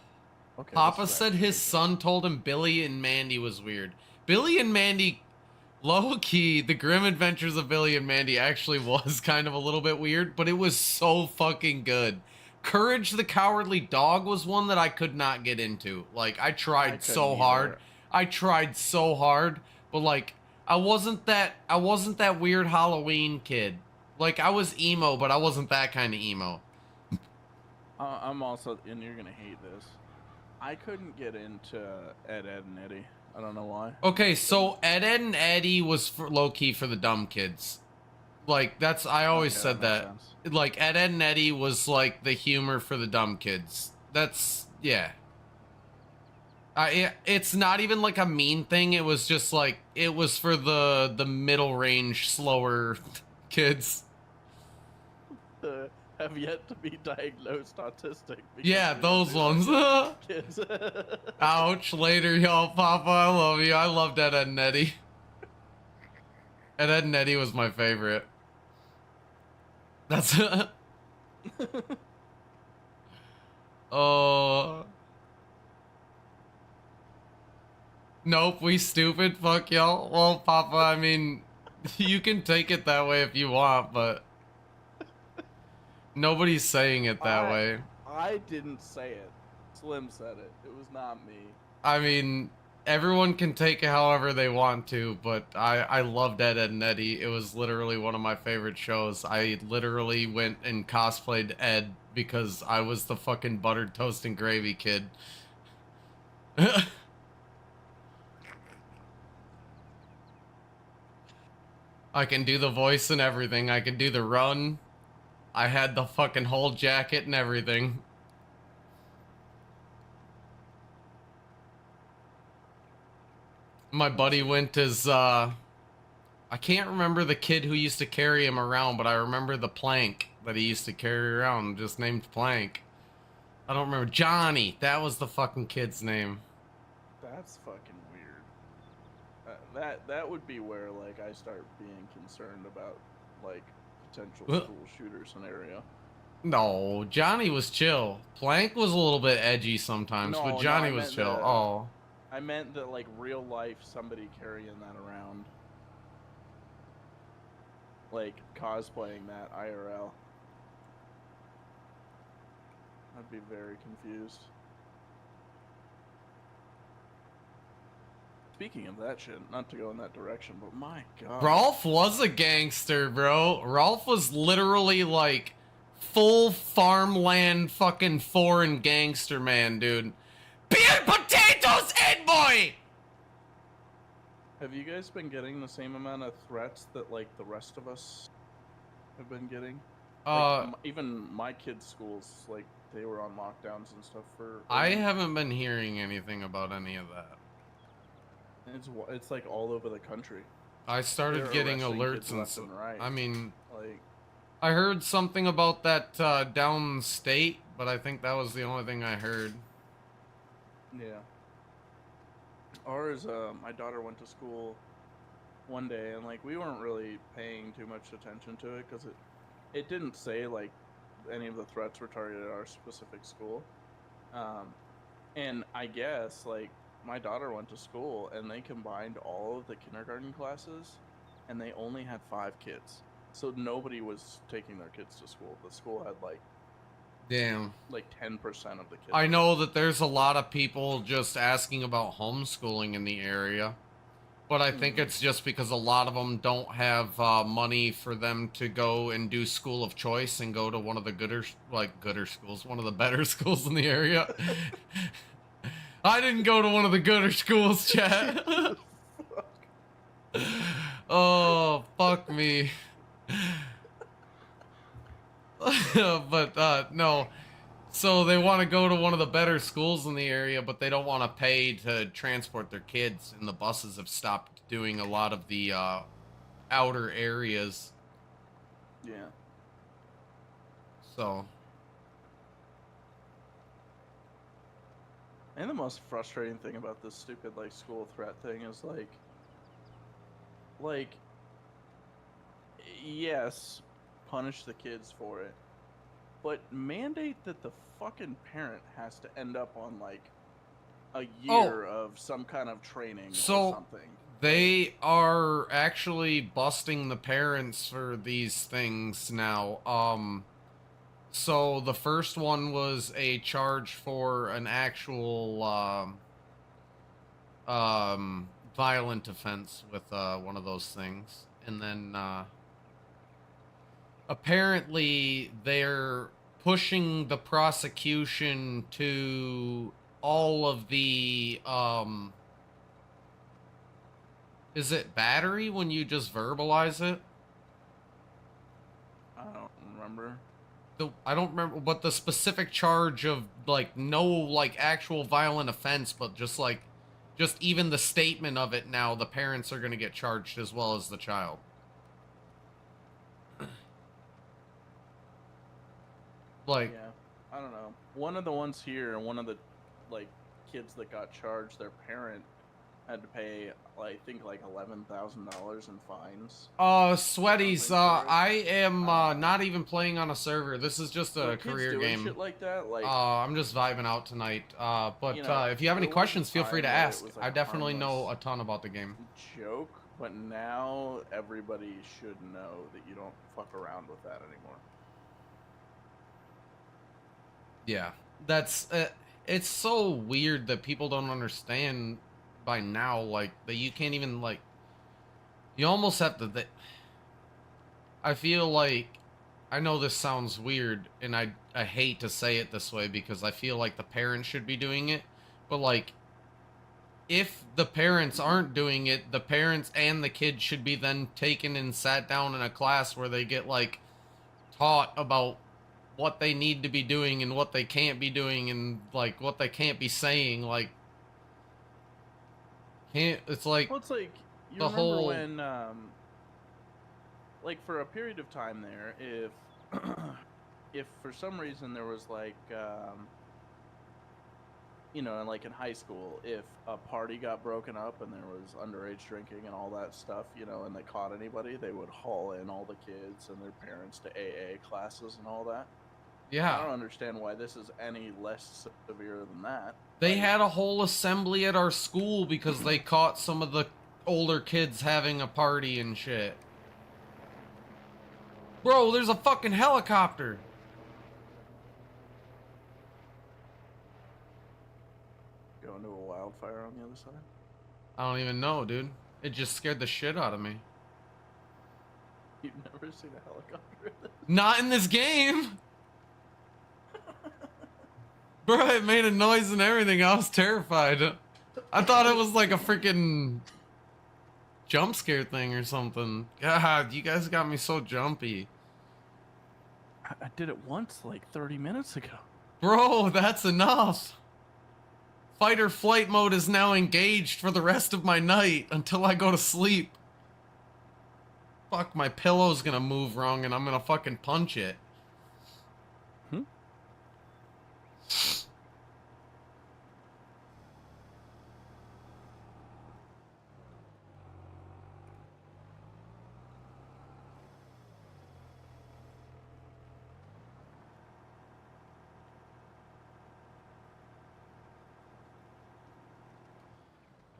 okay. Papa this is said actually his good. son told him Billy and Mandy was weird. Billy and Mandy, low key, the Grim Adventures of Billy and Mandy actually was kind of a little bit weird, but it was so fucking good. Courage the Cowardly Dog was one that I could not get into. I tried so couldn't hard. either. I tried so hard, but I wasn't that weird Halloween kid. I was emo, but I wasn't that kind of emo. I'm also, and you're gonna hate this. I couldn't get into Ed, and Eddie. I don't know why. Okay, so Ed, Ed and Eddie was for low key for the dumb kids. I always Okay, said that that. makes sense. Ed, Ed and Eddie was the humor for the dumb kids. That's yeah. It's not even a mean thing. It was just it was for the middle range, slower kids. Have yet to be diagnosed autistic. because Yeah, we those don't do ones. that to kids. Ouch. Later, y'all. Papa, I love you. I loved Ed, Ed and Eddie. Ed, Ed and Eddie was my favorite. That's oh. Nope, we stupid. Fuck y'all. Well, Papa, I mean, you can take it that way if you want, but nobody's saying it that way. I didn't say it. Slim said it. It was not me. I mean, Everyone can take it however they want to, but I loved Ed, Ed and Eddie. It was literally one of my favorite shows. I literally went and cosplayed Ed because I was the fucking buttered toast and gravy kid. I can do the voice and everything. I can do the run. I had the fucking whole jacket and everything. My buddy went as, I can't remember the kid who used to carry him around, but I remember the Plank that he used to carry around, just named Plank. I don't remember. Johnny. That was the fucking kid's name. That's fucking weird. That would be where like I start being concerned about like potential school shooter scenario. No, Johnny was chill. Plank was a little bit edgy sometimes, No, but no, Johnny I was meant chill. the- Oh. I meant that like real life somebody carrying that around. Like cosplaying that IRL. I'd be very confused. Speaking of that shit, not to go in that direction, but my god. Rolf was a gangster, bro. Rolf was literally like full farmland fucking foreign gangster man, dude. Beer potatoes, Ed boy! Have you guys been getting the same amount of threats that like the rest of us have been getting? Like, even my kids' schools, like they were on lockdowns and stuff for. I haven't been hearing anything about any of that. It's like all over the country. I started They're getting arresting alerts kids and left and right. I mean, Like, I heard something about that downstate, but I think that was the only thing I heard. yeah. Ours, my daughter went to school one day, and like we weren't really paying too much attention to it because it didn't say like any of the threats were targeted at our specific school. And I guess like my daughter went to school and they combined all of the kindergarten classes and they only had 5 kids. So nobody was taking their kids to school. The school had like Damn. like 10% of the kids. I know that there's a lot of people just asking about homeschooling in the area, but I think it's just because a lot of them don't have money for them to go and do school of choice and go to one of the gooder schools, one of the better schools in the area. I didn't go to one of the gooder schools, chat. Oh, fuck me. But no, so they want to go to one of the better schools in the area, but they don't want to pay to transport their kids, and the buses have stopped doing a lot of the outer areas. Yeah. So And the most frustrating thing about this stupid like school threat thing is like yes, punish the kids for it, but mandate that the fucking parent has to end up on like a year of some kind of training or something. They are actually busting the parents for these things now. So the first one was a charge for an actual violent offense with one of those things, and then apparently they're pushing the prosecution to all of the is it battery when you just verbalize it? I don't remember. I don't remember what the specific charge of, like, no, like, actual violent offense, but just, like, just even the statement of it now, the parents are going to get charged as well as the child. Like, yeah, I don't know. One of the ones here, one of the, like, kids that got charged, their parent had to pay, I think, like $11,000 in fines. Sweaties, I am not even playing on a server. This is just a career game. Shit like that, like, I'm just vibing out tonight. But you know, if you have any there was a questions, feel free to time where it ask. was, like, I definitely know a harmless ton about the game. joke, but now everybody should know that you don't fuck around with that anymore. Yeah, that's it's so weird that people don't understand by now, like, that you can't even, like, you almost have to, I feel like, I know this sounds weird, and I hate to say it this way because I feel like the parents should be doing it, but, like, if the parents aren't doing it, the parents and the kids should be then taken and sat down in a class where they get, like, taught about what they need to be doing and what they can't be doing and, like, what they can't be saying. Like, it's like Well, it's like you the remember whole, when, like for a period of time there, if if for some reason there was like, you know, like in high school, if a party got broken up and there was underage drinking and all that stuff, you know, and they caught anybody, they would haul in all the kids and their parents to AA classes and all that. I yeah. don't understand why this is any less severe than that. They Like, had a whole assembly at our school because they caught some of the older kids having a party and shit. Bro, there's a fucking helicopter. going to a wildfire on the other side. I don't even know, dude. It just scared the shit out of me. You've never seen a helicopter? Not in this game. Bro, it made a noise and everything. I was terrified. I thought it was like a freaking jump scare thing or something. God, you guys got me so jumpy. I did it once like 30 minutes ago. Bro, that's enough. Fight or flight mode is now engaged for the rest of my night until I go to sleep. Fuck, my pillow's gonna move wrong and I'm gonna fucking punch it.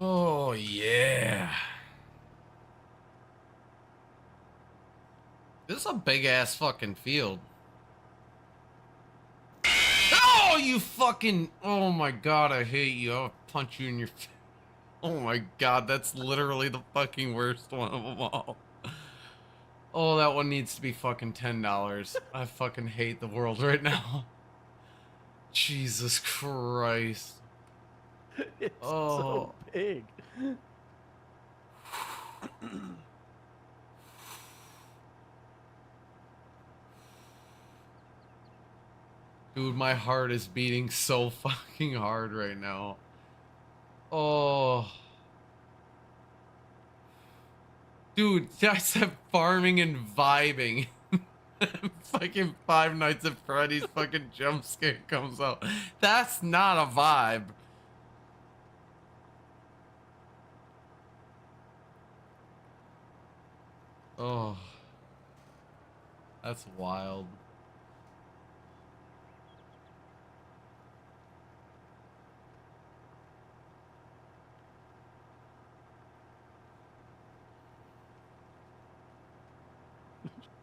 Oh, yeah. This is a big-ass fucking field. Oh, you fucking... Oh, my God, I hate you. I'll punch you in your... Oh, my God, that's literally the fucking worst one of them all. Oh, that one needs to be fucking $10. I fucking hate the world right now. Jesus Christ. It's Oh. so big. Dude, my heart is beating so fucking hard right now. Oh. Dude, I said farming and vibing. Fucking Five Nights at Freddy's fucking jump scare comes out. That's not a vibe. Oh. That's wild.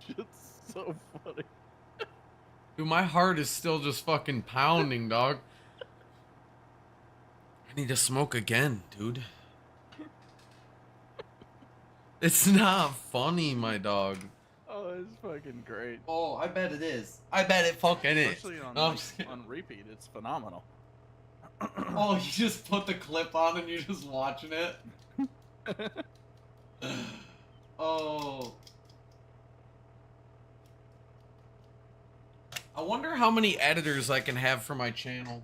It's so funny. Dude, my heart is still just fucking pounding, dog. I need to smoke again, dude. It's not funny, my dog. Oh, it's fucking great. Oh, I bet it is. I bet it fucking is. Especially on, No, I'm just kidding. on repeat, it's phenomenal. Oh, you just put the clip on and you're just watching it? Oh. I wonder how many editors I can have for my channel.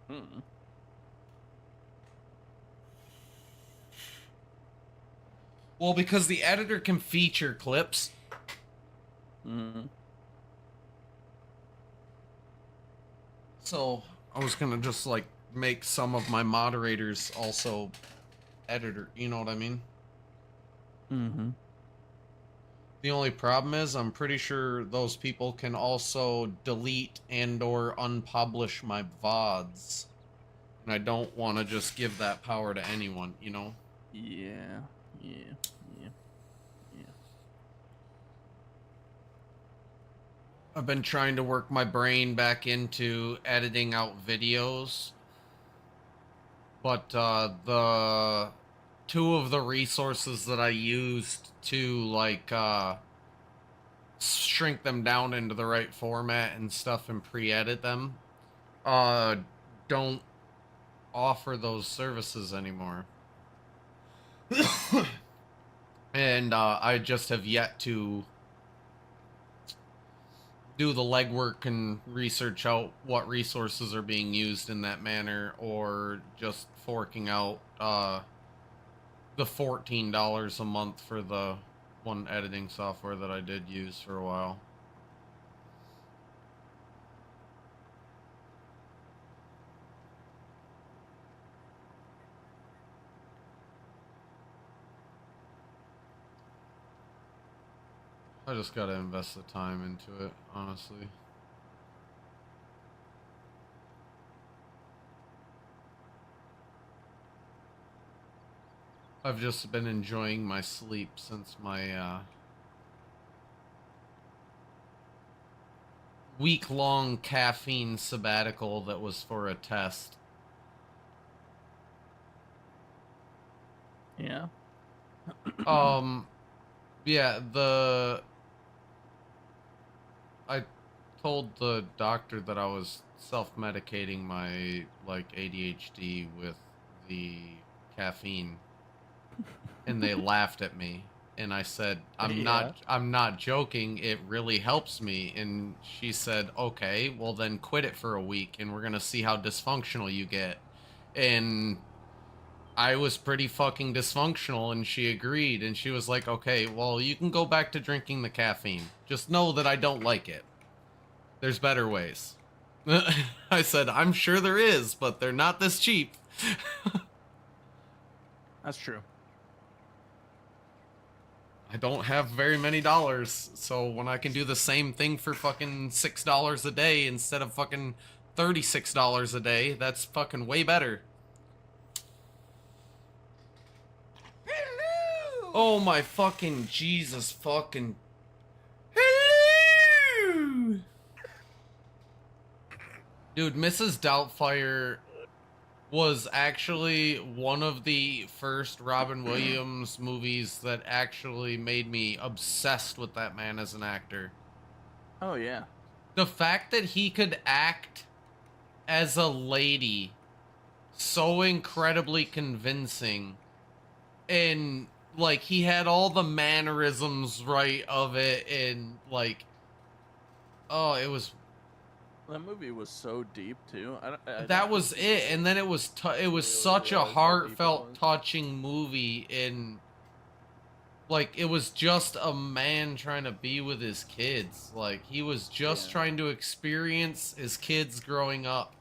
Hmm. Well, because the editor can feature clips. Mm-hmm. So I was gonna just like make some of my moderators also editor, you know what I mean? Mm-hmm. The only problem is I'm pretty sure those people can also delete and or unpublish my VODs. And I don't want to just give that power to anyone, you know? Yeah. I've been trying to work my brain back into editing out videos. but the two of the resources that I used to like shrink them down into the right format and stuff and pre-edit them don't offer those services anymore. And I just have yet to do the legwork and research out what resources are being used in that manner, or just forking out the $14 a month for the one editing software that I did use for a while. I just gotta invest the time into it, honestly. I've just been enjoying my sleep since my week-long caffeine sabbatical that was for a test. Yeah. Yeah, I told the doctor that I was self-medicating my, like, ADHD with the caffeine, and they laughed at me. And I said, I'm not joking, it really helps me. And she said, okay, well then quit it for a week and we're gonna see how dysfunctional you get. And I was pretty fucking dysfunctional, and she agreed, and she was like, okay, well, you can go back to drinking the caffeine. Just know that I don't like it. There's better ways. I said, I'm sure there is, but they're not this cheap. That's true. I don't have very many dollars, so when I can do the same thing for fucking $6 a day instead of fucking $36 a day, that's fucking way better. Oh my fucking Jesus fucking... Hello! Dude, Mrs. Doubtfire was actually one of the first Robin Williams movies that actually made me obsessed with that man as an actor. Oh, yeah. The fact that he could act as a lady so incredibly convincing, and like he had all the mannerisms right of it, and like, oh, it was... That movie was so deep too. That was it, and then it was really such a was how deep it heartfelt, was. touching movie, and like it was just a man trying to be with his kids. Like he was just trying to experience his kids growing up.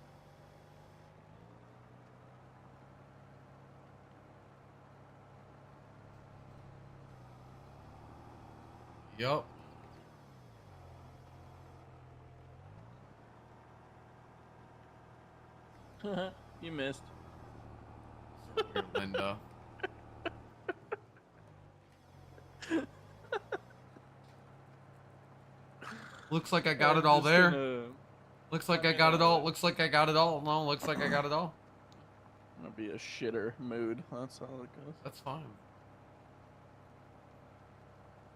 Yup. You missed. Weird, Linda. Looks like I got it all there. Looks like I got it all. Looks like I got it all. No, looks like I got it all. I'm gonna be a shitter mood. That's all it goes. That's fine.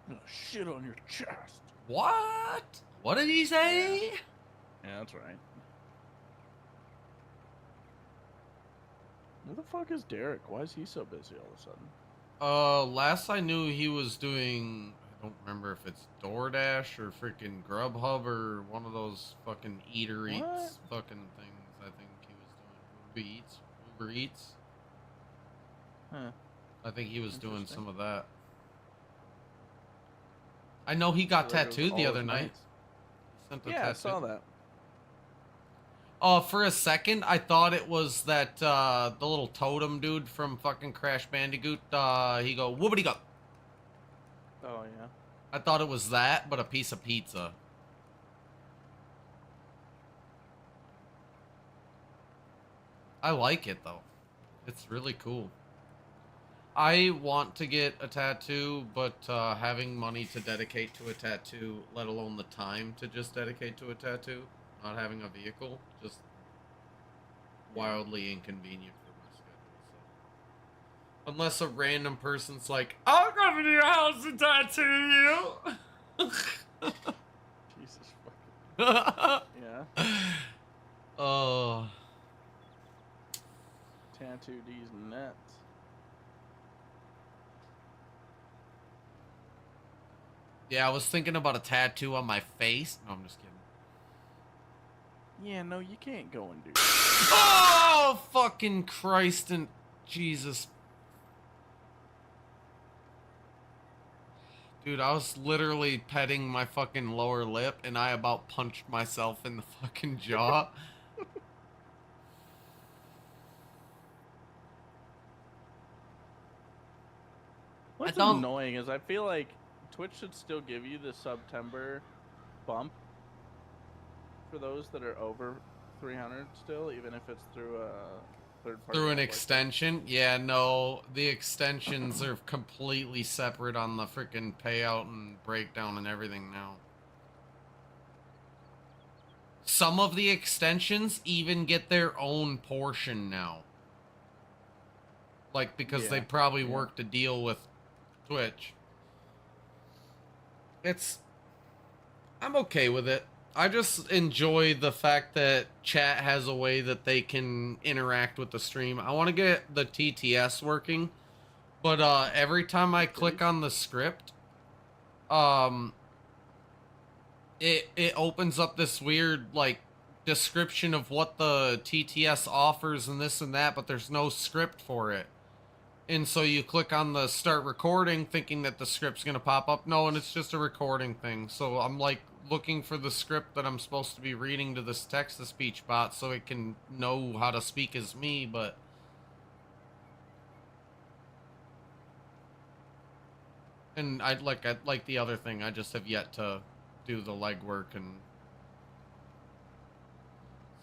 I'm gonna shit on your chest. What? What did he say? Yeah, that's right. Who the fuck is Derek? Why is he so busy all of a sudden? Last I knew he was doing, I don't remember if it's DoorDash or freaking Grubhub or one of those fucking Eater Eats fucking things. I think he was doing Uber Eats. Huh. I think he was doing some of that. I know he got tattooed the other night. Yeah, I saw that. For a second, I thought it was that, the little totem dude from fucking Crash Bandicoot. He go, whoopity go. Oh, yeah. I thought it was that, but a piece of pizza. I like it, though. It's really cool. I want to get a tattoo, but having money to dedicate to a tattoo, let alone the time to just dedicate to a tattoo, not having a vehicle, just wildly inconvenient for my schedule. Unless a random person's like, I'll come to your house and tattoo you. Jesus fucking. Yeah. Oh. Tattoo these nuts. Yeah, I was thinking about a tattoo on my face. No, I'm just kidding. Yeah, no, you can't go and do that. Oh, fucking Christ and Jesus. Dude, I was literally petting my fucking lower lip and I about punched myself in the fucking jaw. What's don't- annoying is I feel like Twitch should still give you the September bump for those that are over 300 still, even if it's through a third party. Through an extension? Yeah, no, the extensions are completely separate on the freaking payout and breakdown and everything now. Some of the extensions even get their own portion now. Like, because they probably worked a deal with Twitch. I'm okay with it. I just enjoy the fact that chat has a way that they can interact with the stream. I want to get the TTS working, but every time I click on the script, it opens up this weird like description of what the TTS offers and this and that, but there's no script for it. And so you click on the start recording thinking that the script's going to pop up. No, and it's just a recording thing. So I'm like looking for the script that I'm supposed to be reading to this text-to-speech bot so it can know how to speak as me, but... And I'd like the other thing. I just have yet to do the legwork, and...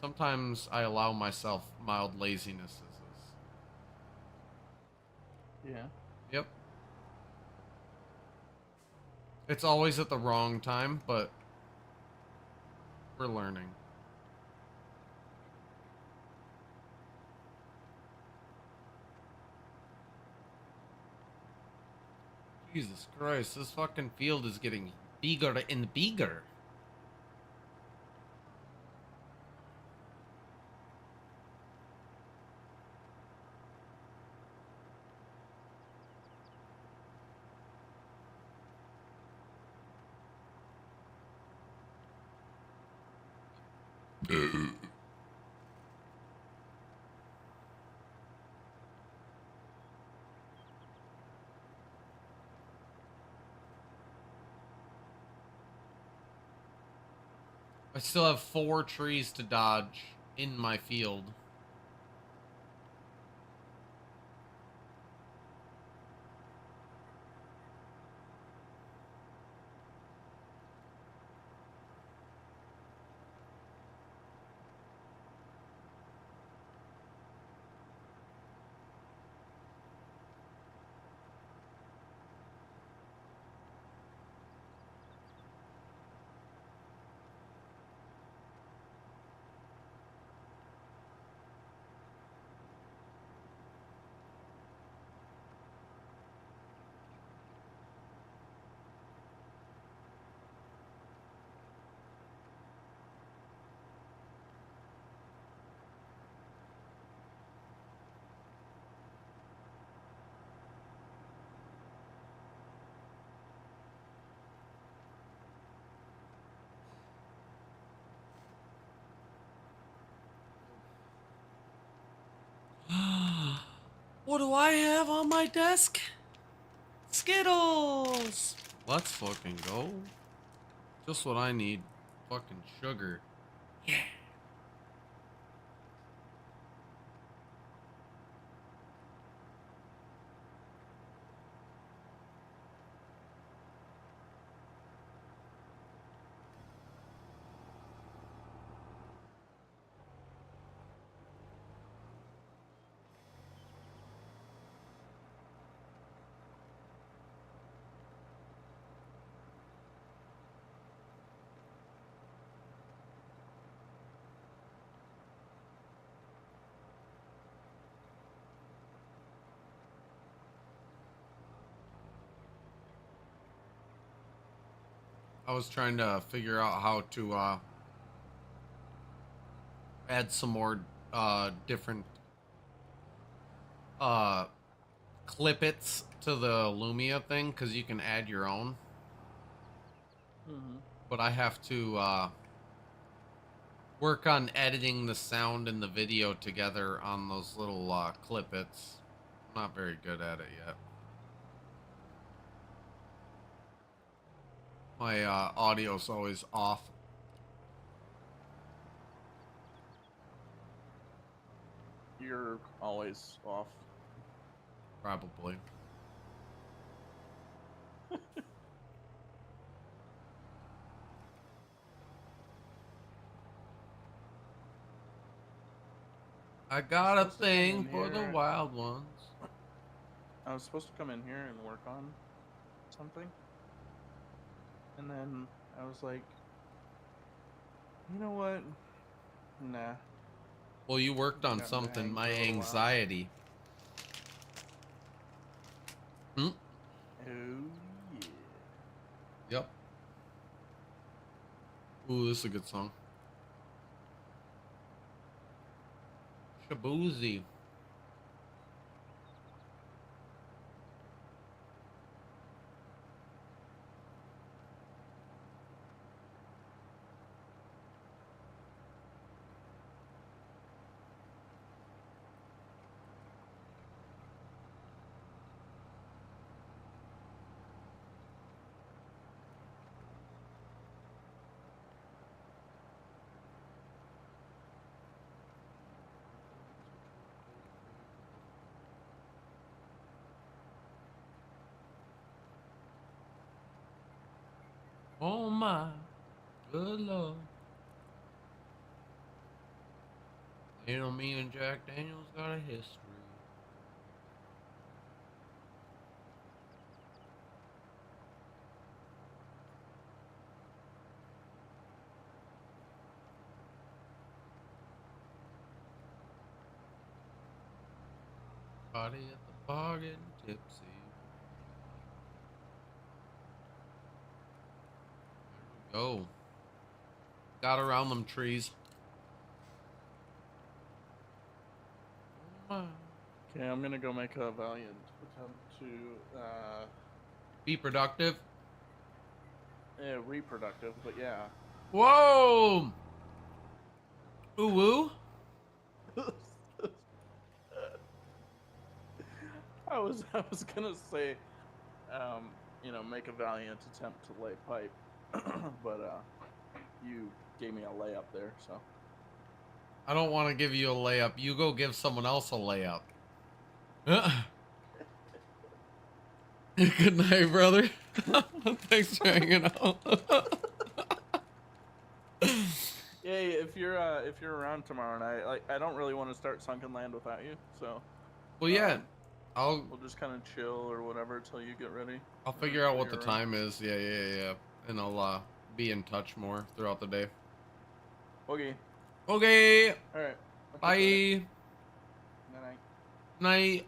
Sometimes I allow myself mild lazinesses. Yeah. Yep. It's always at the wrong time, but we're learning. Jesus Christ, this fucking field is getting bigger and bigger. I still have 4 trees to dodge in my field. What do I have on my desk? Skittles! Let's fucking go. Just what I need. Fucking sugar. Yeah. I was trying to figure out how to add some more different uh clippets to the Lumia thing, because you can add your own. Mm-hmm. But I have to work on editing the sound and the video together on those little clippets. I'm not very good at it yet. My audio's always off. You're always off. Probably. I got a Supposed to come thing in for the here. wild ones. I was supposed to come in here and work on something. And then I was like, you know what? Nah. Well, you worked on Got to something. hang My for a little while. anxiety. Hmm? Oh, yeah. Yep. Ooh, this is a good song. Shaboozy. Oh my good lord. You know, me and Jack Daniels got a history. Party at the bar getting tipsy. There we go. Got around them trees. Oh my. Okay, I'm gonna go make a valiant attempt to, Be productive. reproductive, but yeah. Whoa! Ooh woo? I was gonna say, make a valiant attempt to lay pipe, but you gave me a layup there, so. I don't want to give you a layup. You go give someone else a layup. Good night, brother. Thanks for hanging out. Yeah, if you're around tomorrow night, like I don't really want to start Sunken Land without you, so. Well, yeah. We'll just kind of chill or whatever till you get ready. I'll figure out what the You're time is. Yeah. And I'll be in touch more throughout the day. Okay. Okay. All right. Bye. Night. Night.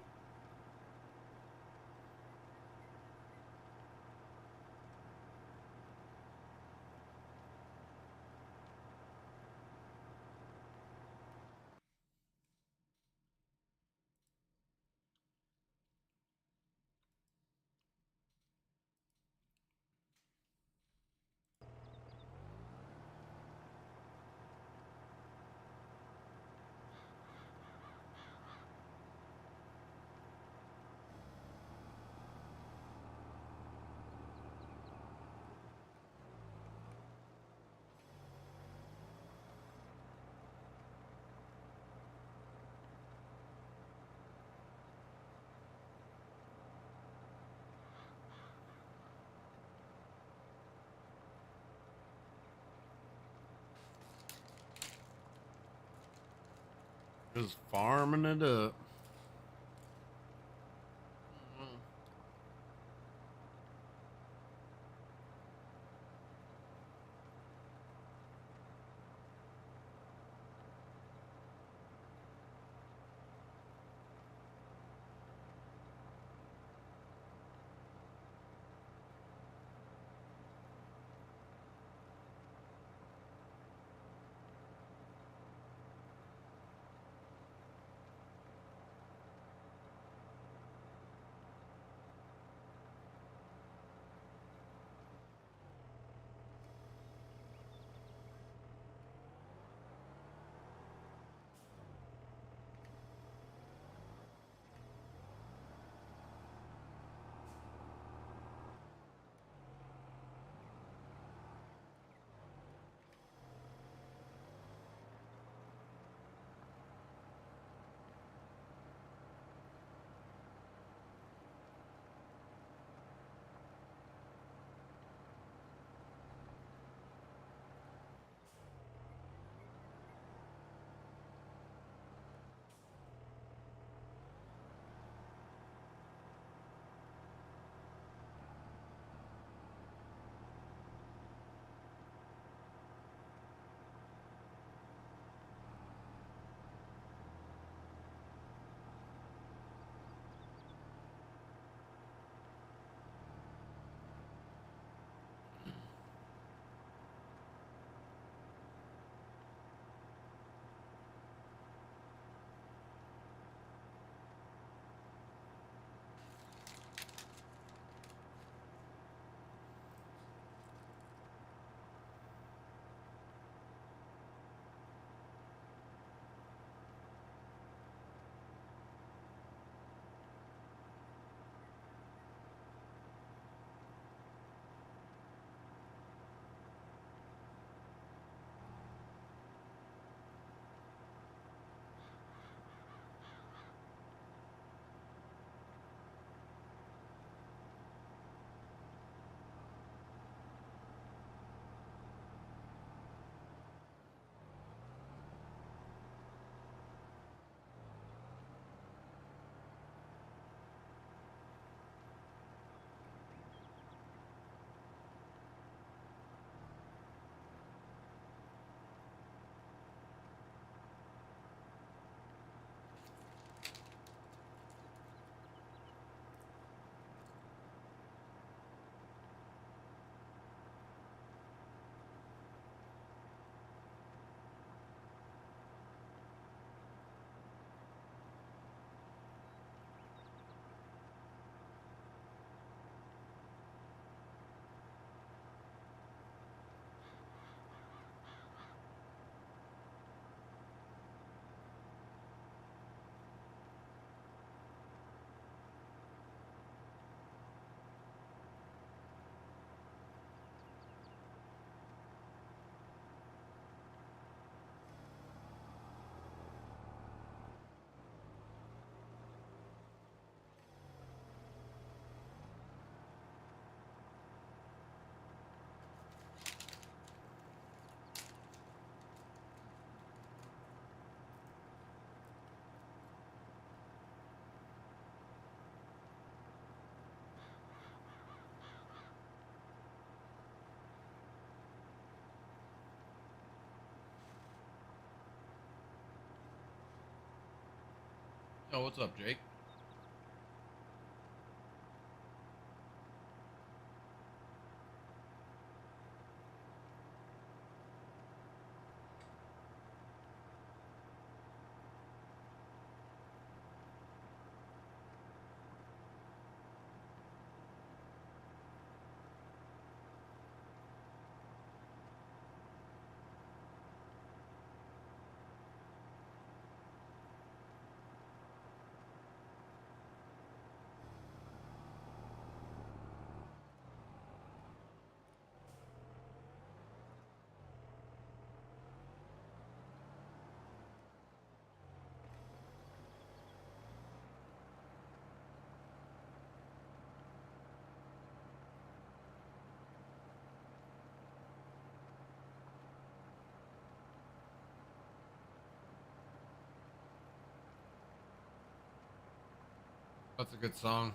Just farming it up. Yo, what's up, Jake? That's a good song.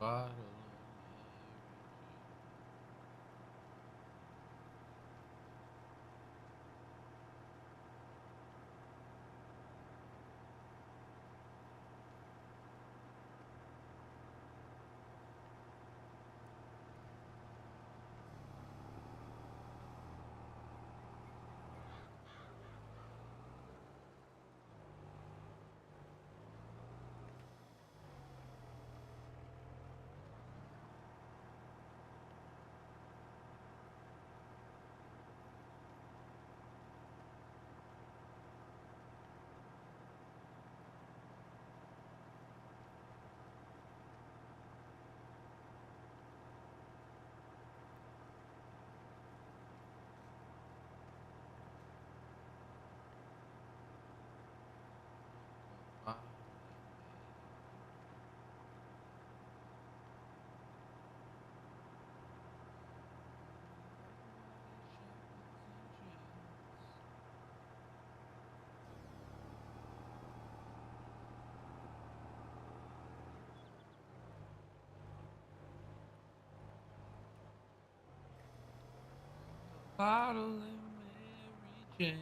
bottle. Bottle and Mary Jane.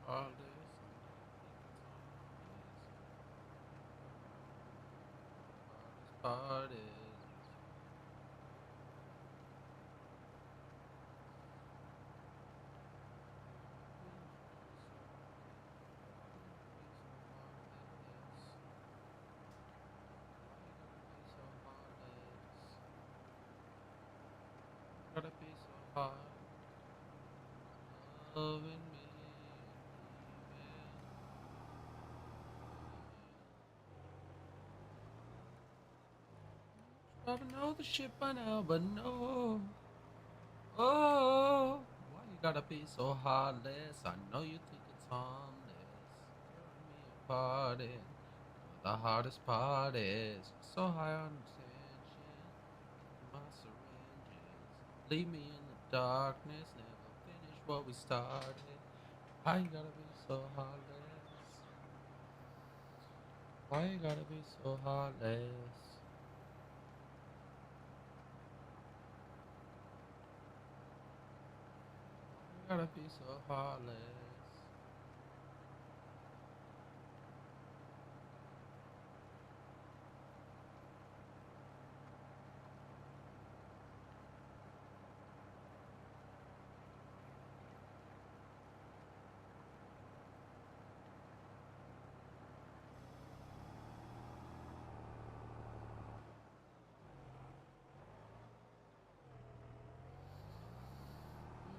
All this parties. Gotta be so hard, loving me. Probably know the shit by now, but no. Oh, why you gotta be so heartless? I know you think it's harmless. Tearing me apart and the hardest part is so high on attention. My syringes leave me in the darkness. Never finish what we started. Why you gotta be so heartless? Why you gotta be so heartless? You gotta be so heartless.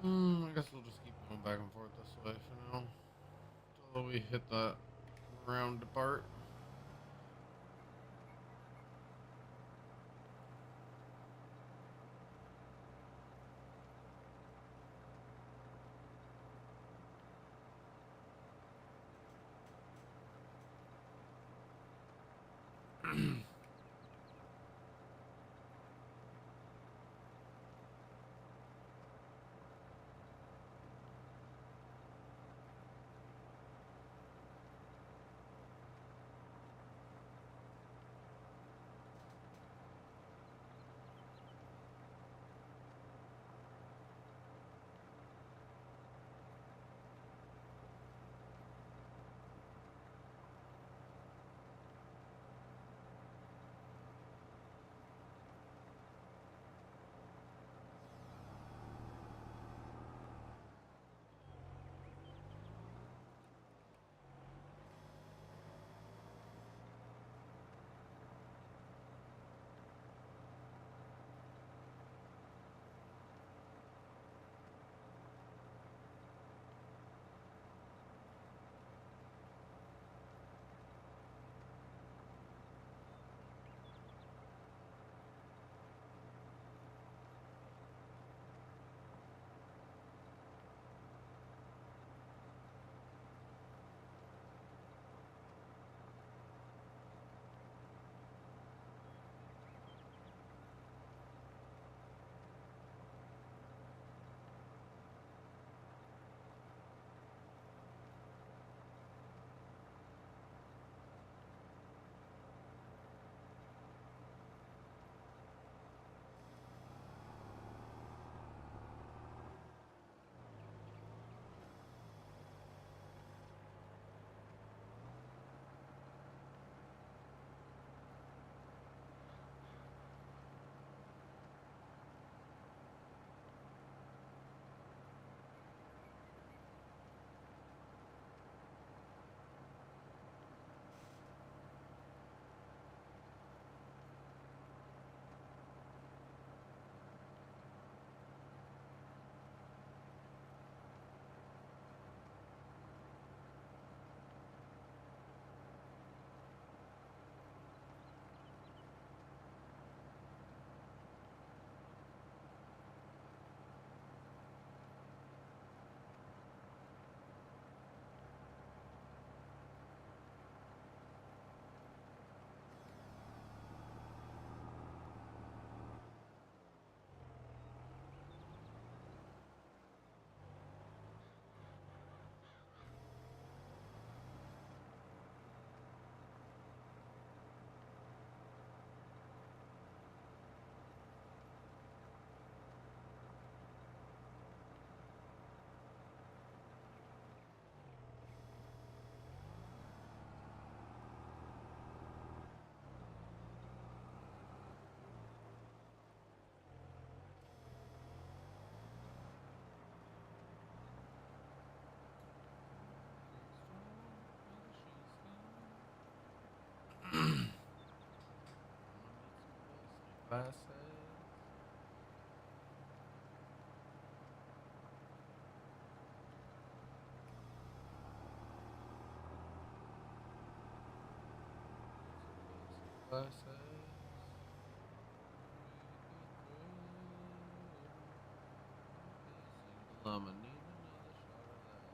I guess we'll just keep going back and forth this way for now. Until we hit that round part. Glasses. Glasses. I'ma need another shot of that.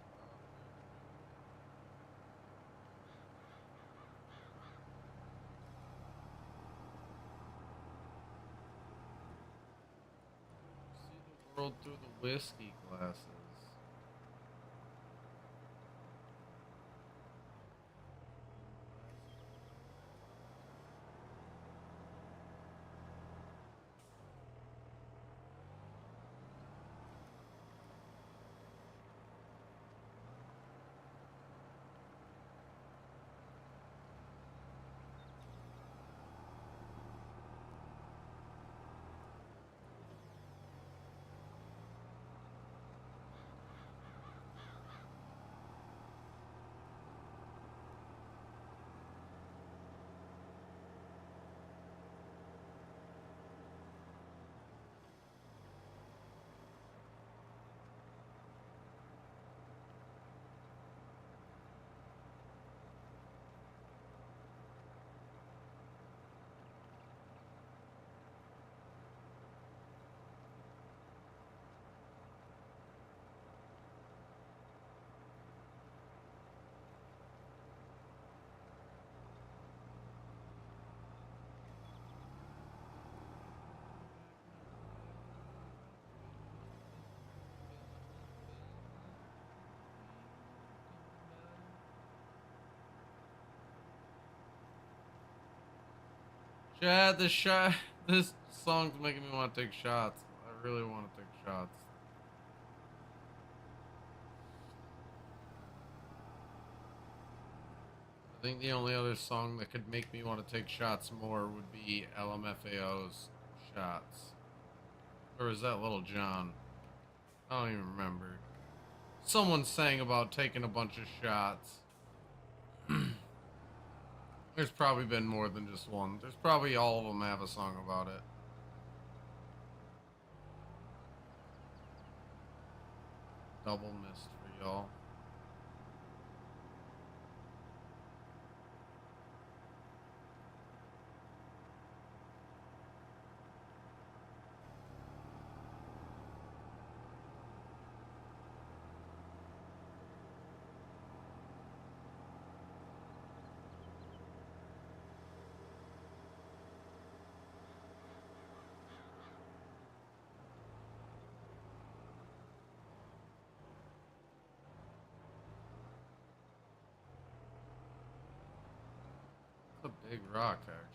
See the world through the whiskey glasses. Chad, this shot, this song's making me want to take shots. I really want to take shots. I think the only other song that could make me want to take shots more would be LMFAO's Shots. Or is that Little John? I don't even remember. Someone sang about taking a bunch of shots. There's probably been more than just one. There's probably all of them have a song about it. Double missed for y'all. It's a big rock, actually.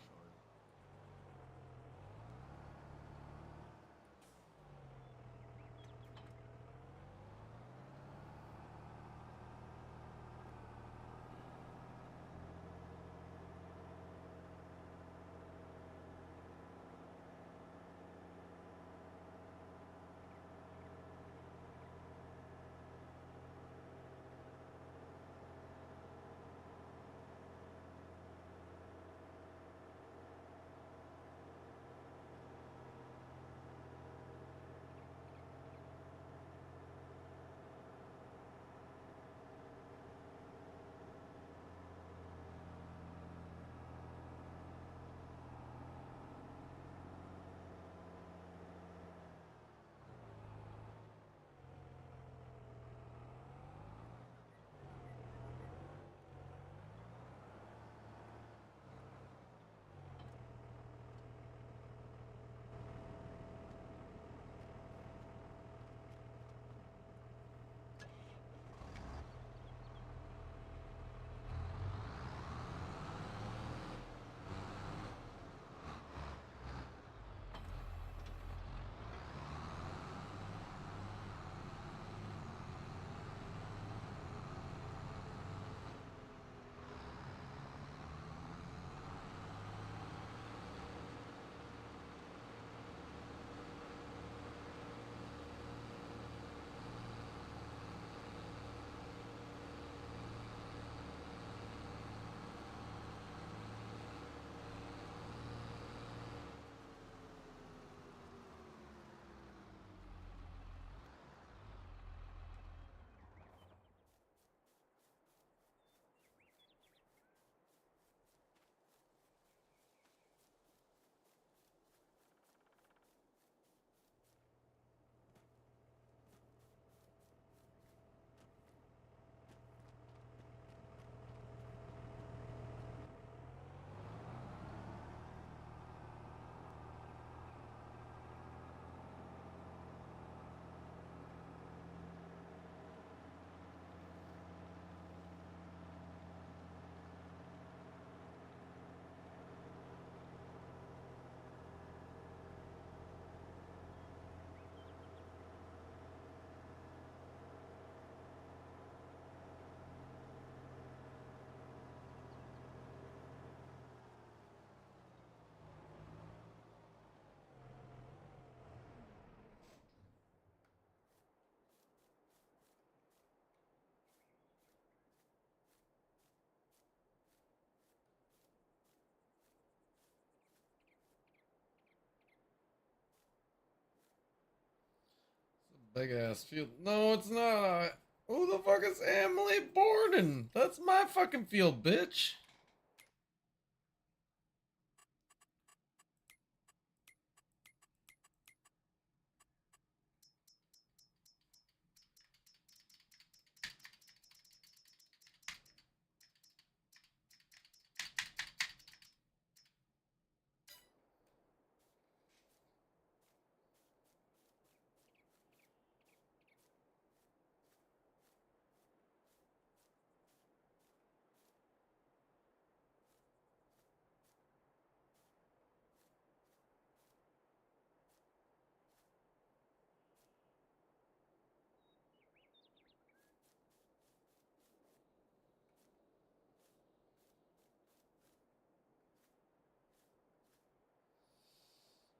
Big ass field. No, it's not. Who the fuck is Emily Borden? That's my fucking field, bitch.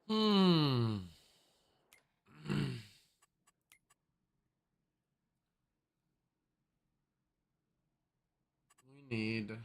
Hmm. We need.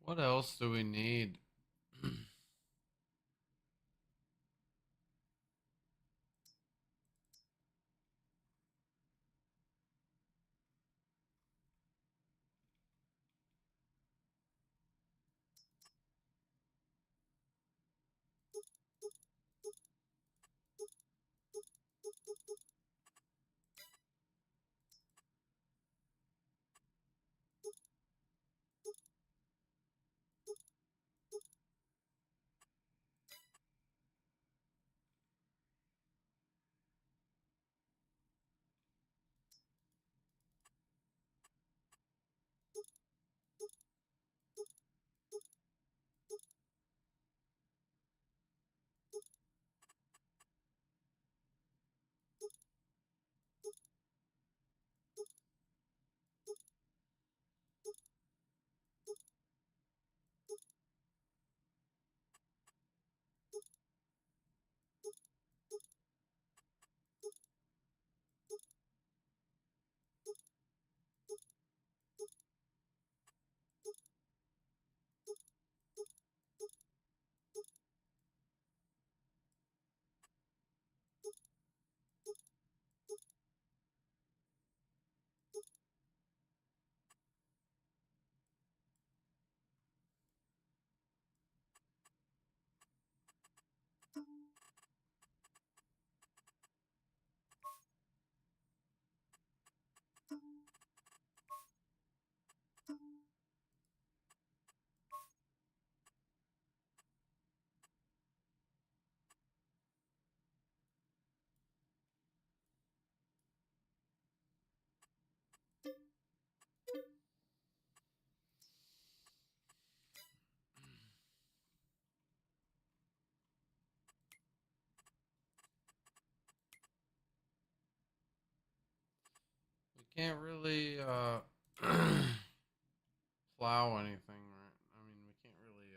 What else do we need? We can't really plow anything, right? I mean, we can't really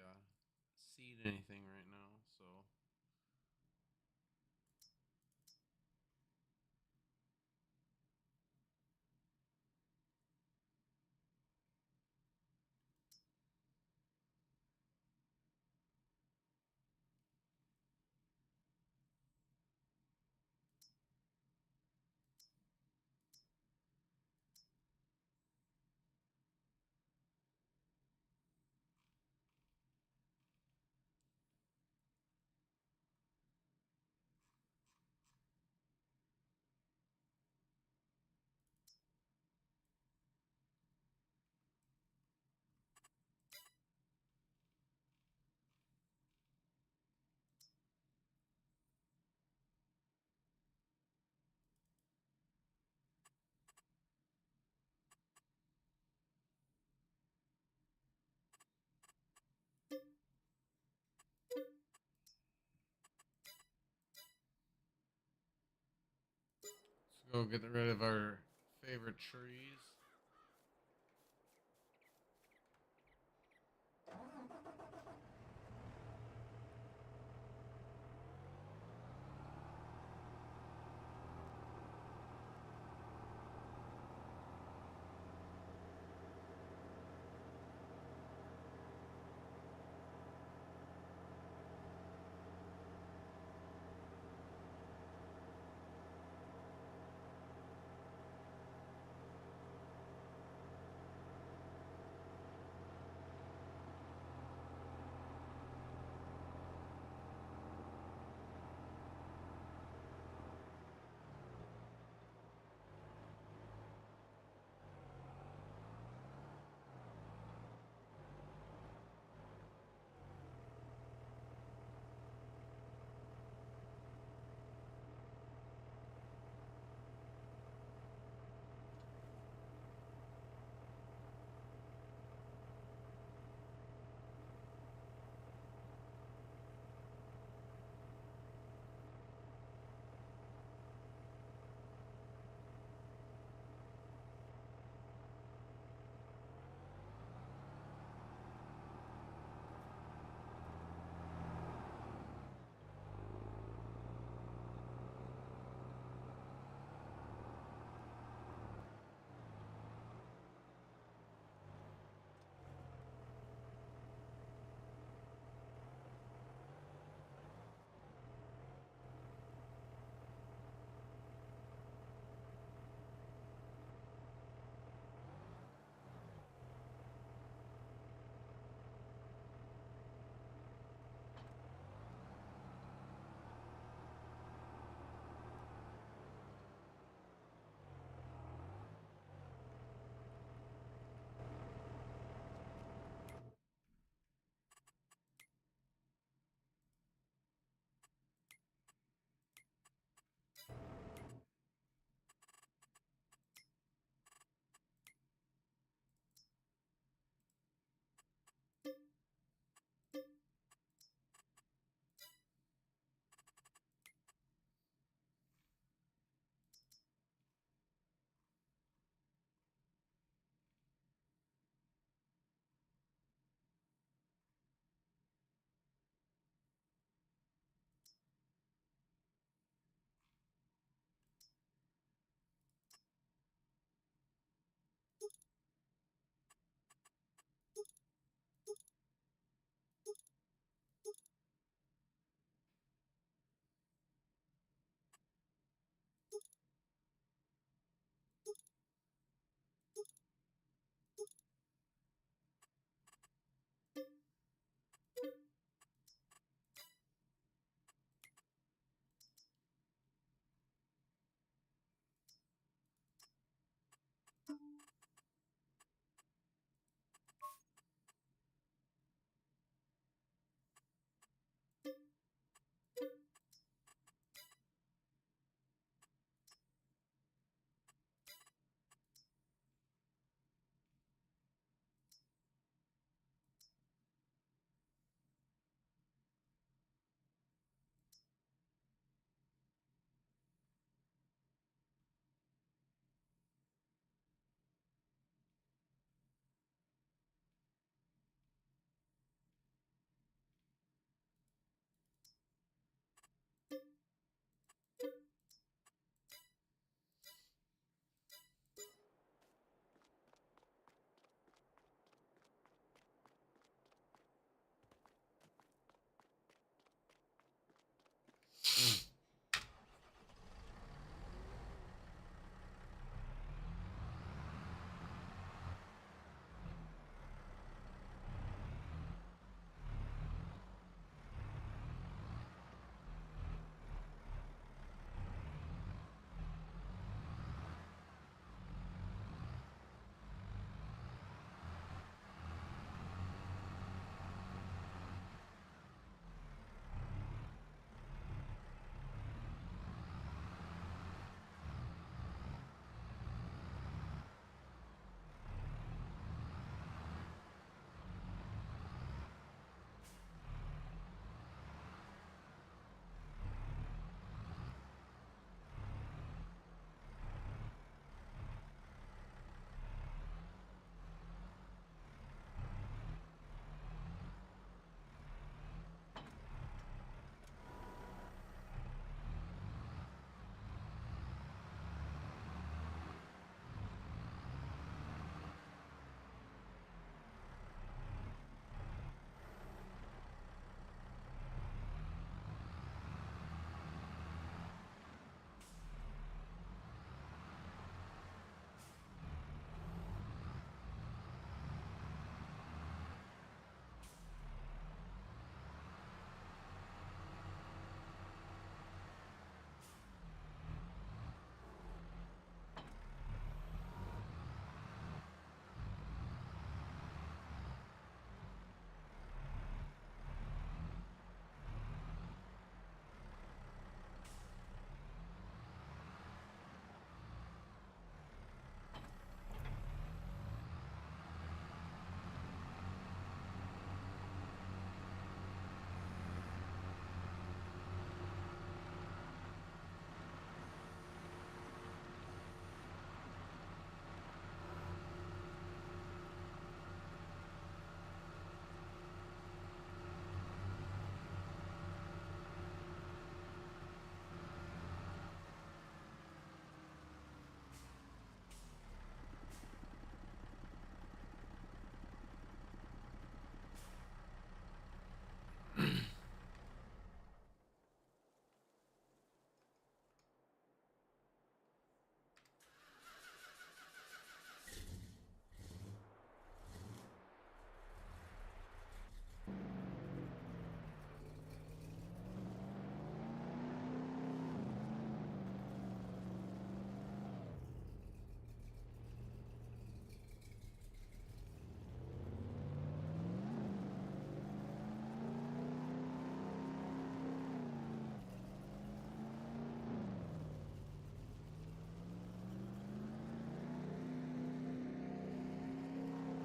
seed anything right now, so let's go get rid of our favorite trees.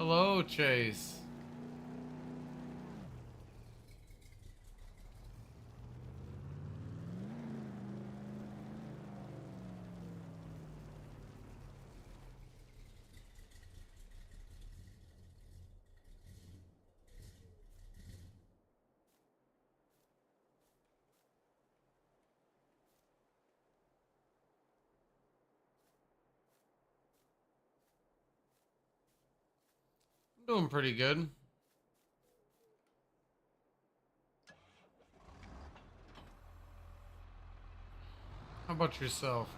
Hello, Chase. I'm doing pretty good. How about yourself?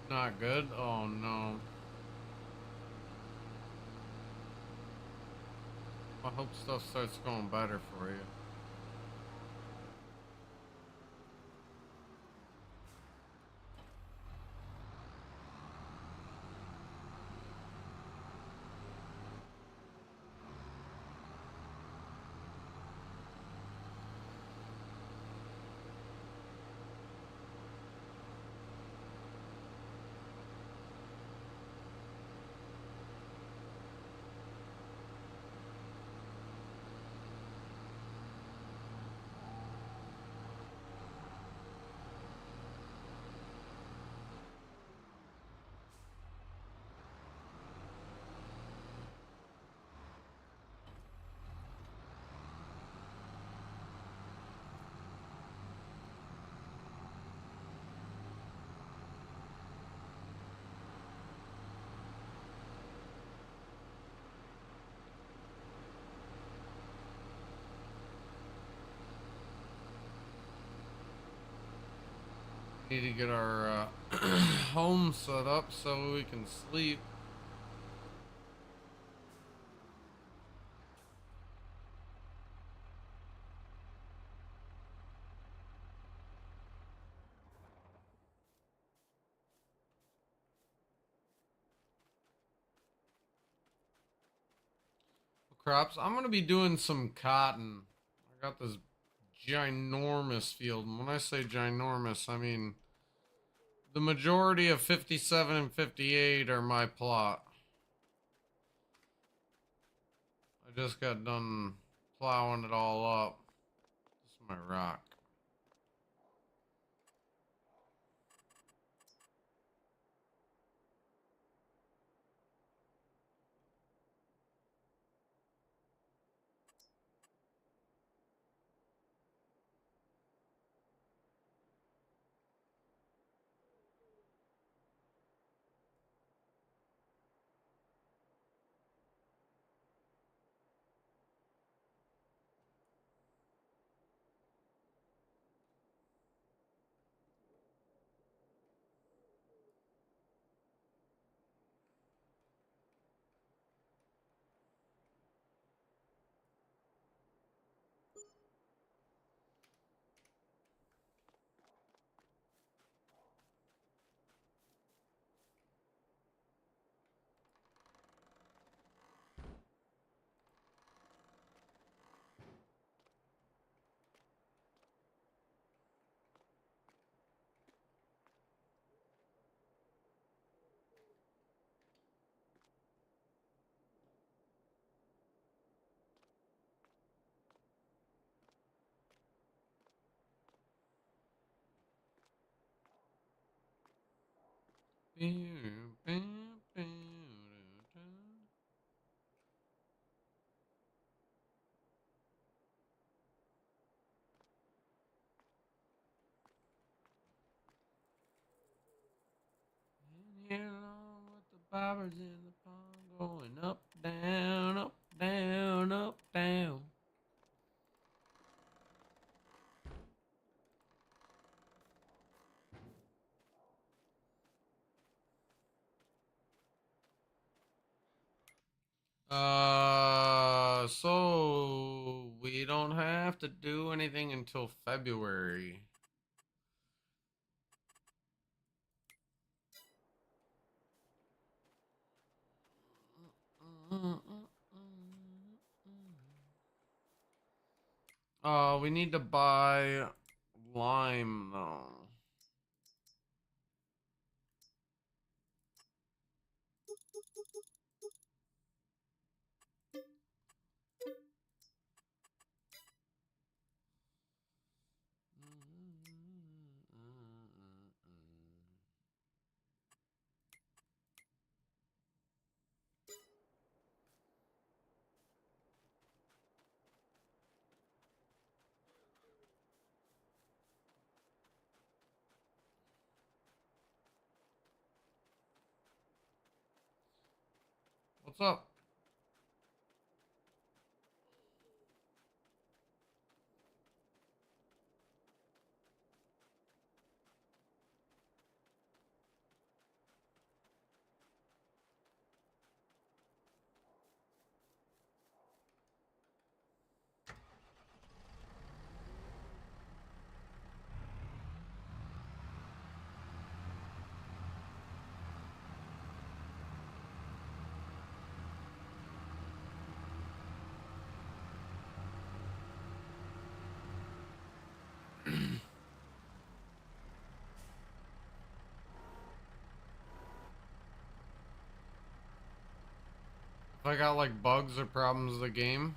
Not good? Oh no. I hope stuff starts going better for you. Need to get our home set up so we can sleep. Crops. I'm gonna be doing some cotton. I got this ginormous field. And when I say ginormous, I mean the majority of 57 and 58 are my plot. I just got done plowing it all up. This is my rock. Here along with the bobbers in the pond Going up, down, up, down, up, down. So we don't have to do anything until February. We need to buy lime though. What's up? If I got like bugs or problems with the game.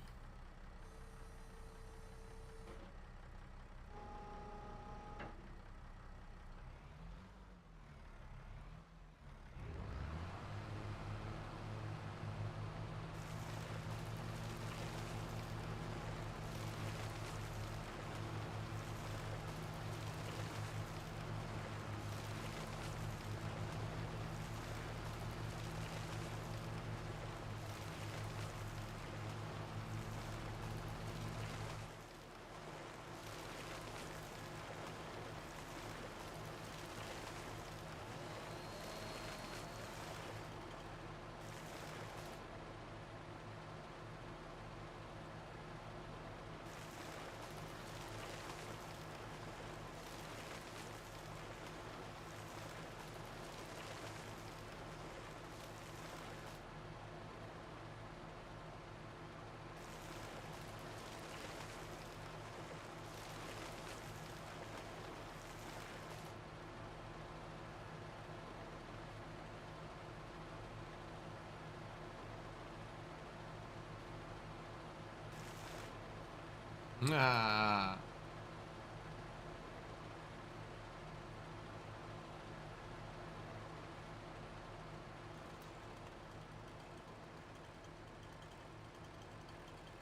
Nah.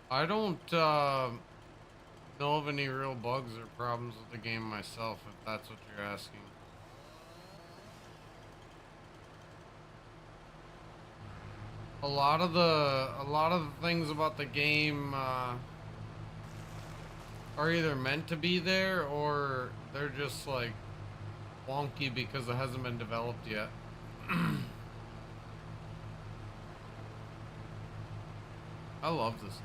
I don't know of any real bugs or problems with the game myself, if that's what you're asking. A lot of the things about the game are either meant to be there or they're just like wonky because it hasn't been developed yet. I love this game.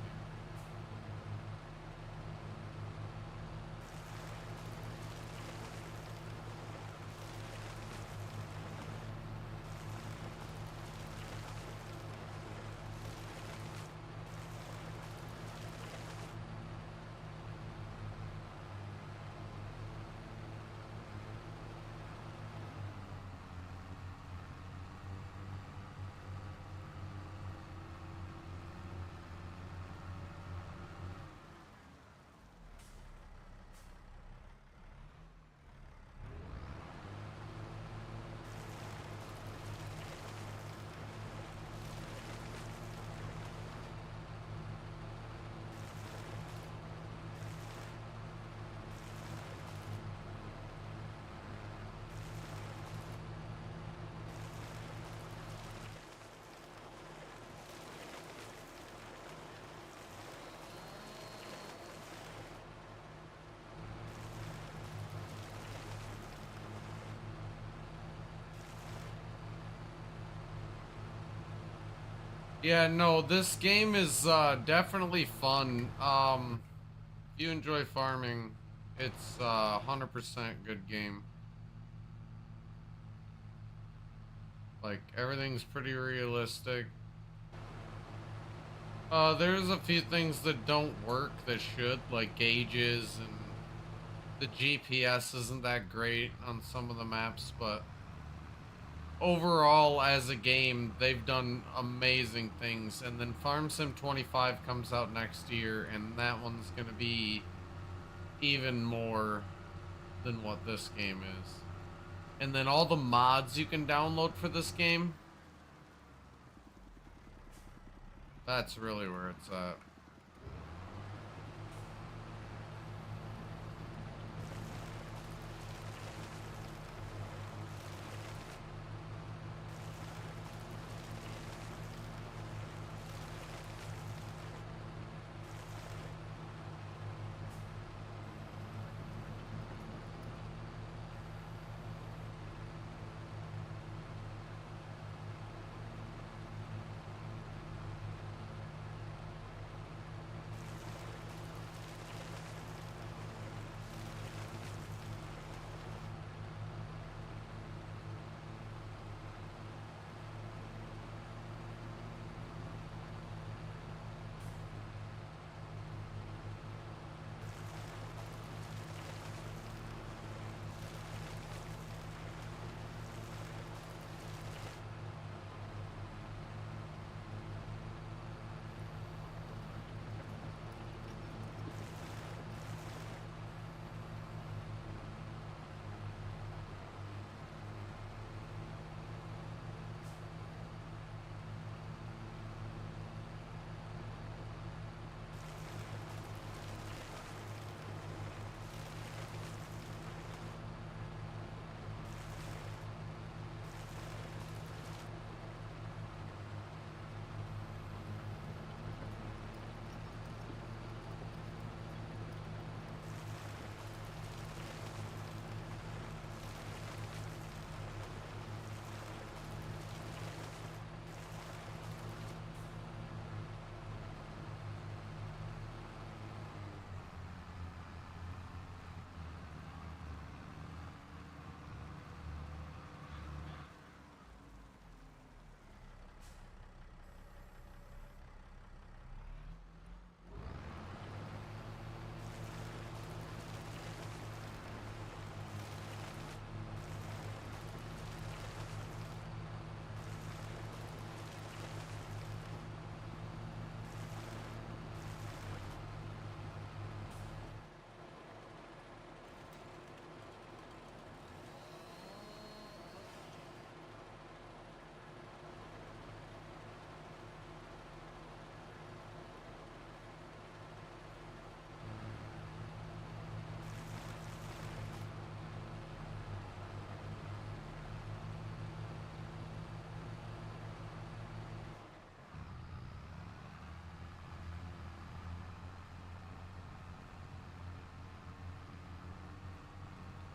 Yeah, no, this game is definitely fun. If you enjoy farming, it's 100% good game. Like everything's pretty realistic. There's a few things that don't work that should, like gauges, and the GPS isn't that great on some of the maps, but overall as a game, they've done amazing things. And then Farm Sim 25 comes out next year, and that one's gonna be even more than what this game is. And then all the mods you can download for this game, that's really where it's at.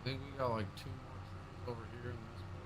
I think we got like two more trees over here in this part.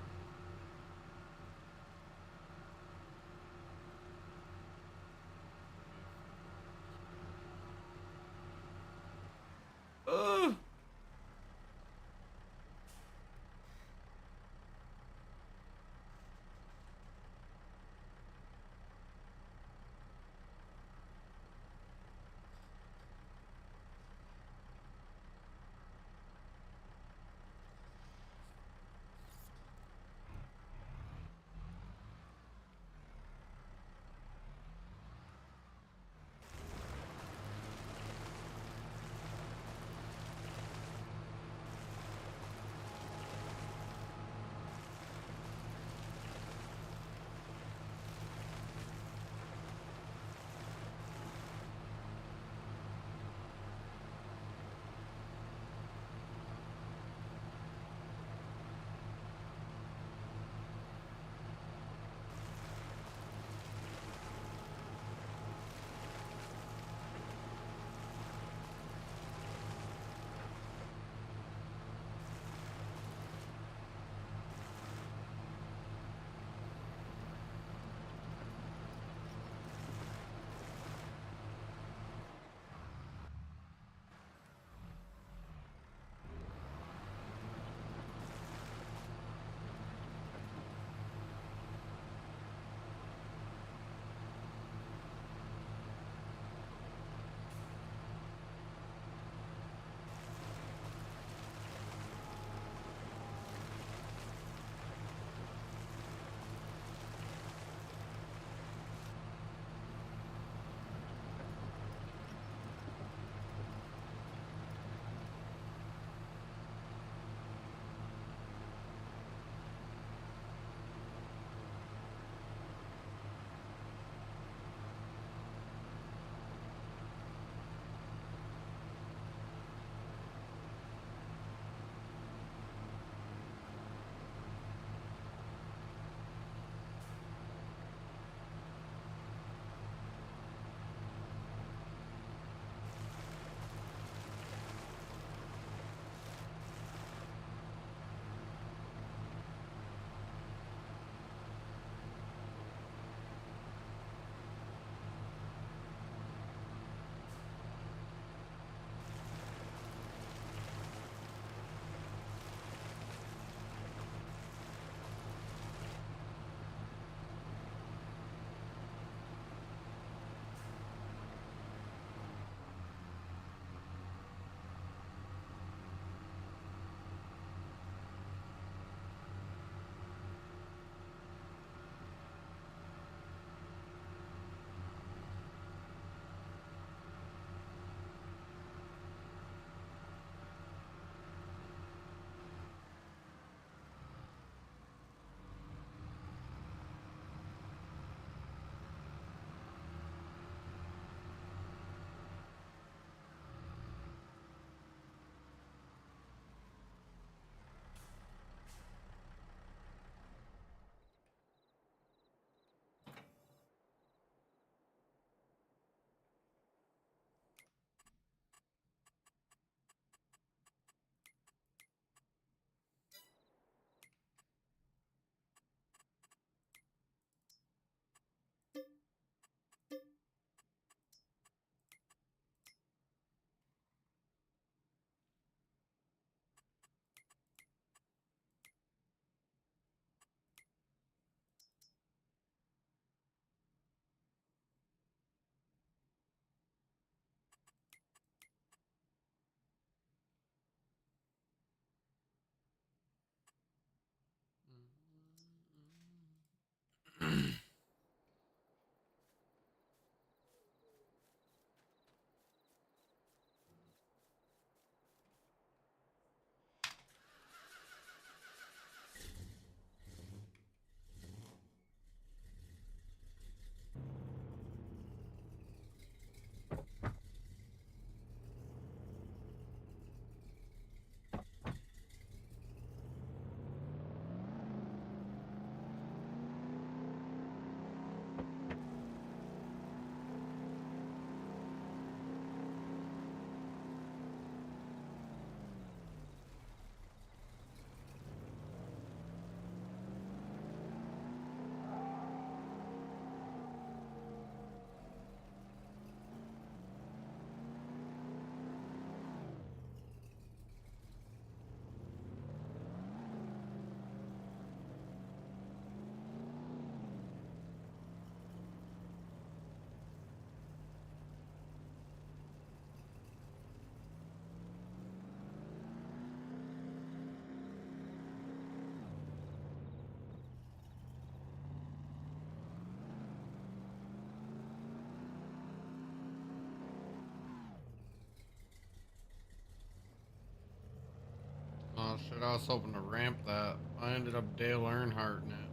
shit, I was hoping to ramp that. I ended up Dale Earnhardt in it.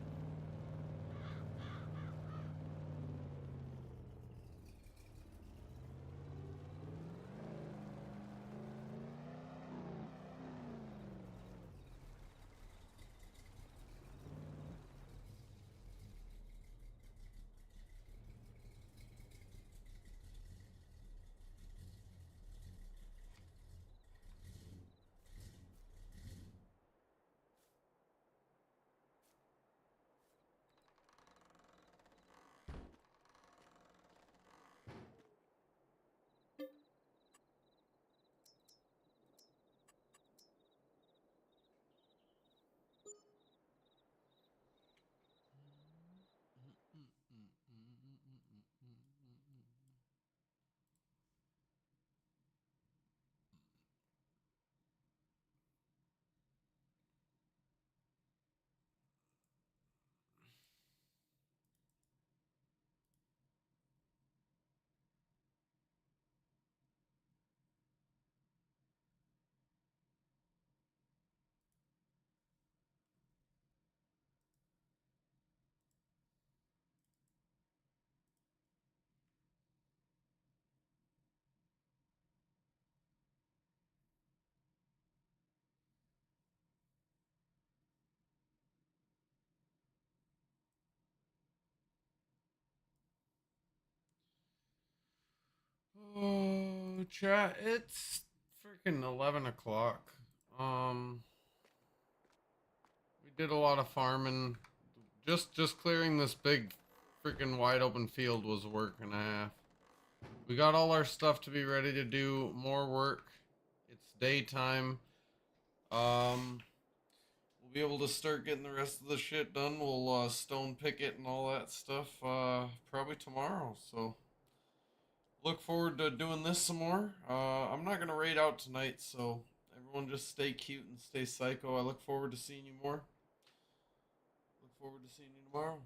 Oh, chat, it's freaking 11 o'clock. Um, we did a lot of farming. Just clearing this big freaking wide open field was a work and a half. We got all our stuff to be ready to do more work. It's daytime. We'll be able to start getting the rest of the shit done. We'll stone pick it and all that stuff probably tomorrow. So look forward to doing this some more. I'm not gonna raid out tonight, so everyone just stay cute and stay psycho. I look forward to seeing you more. Look forward to seeing you tomorrow.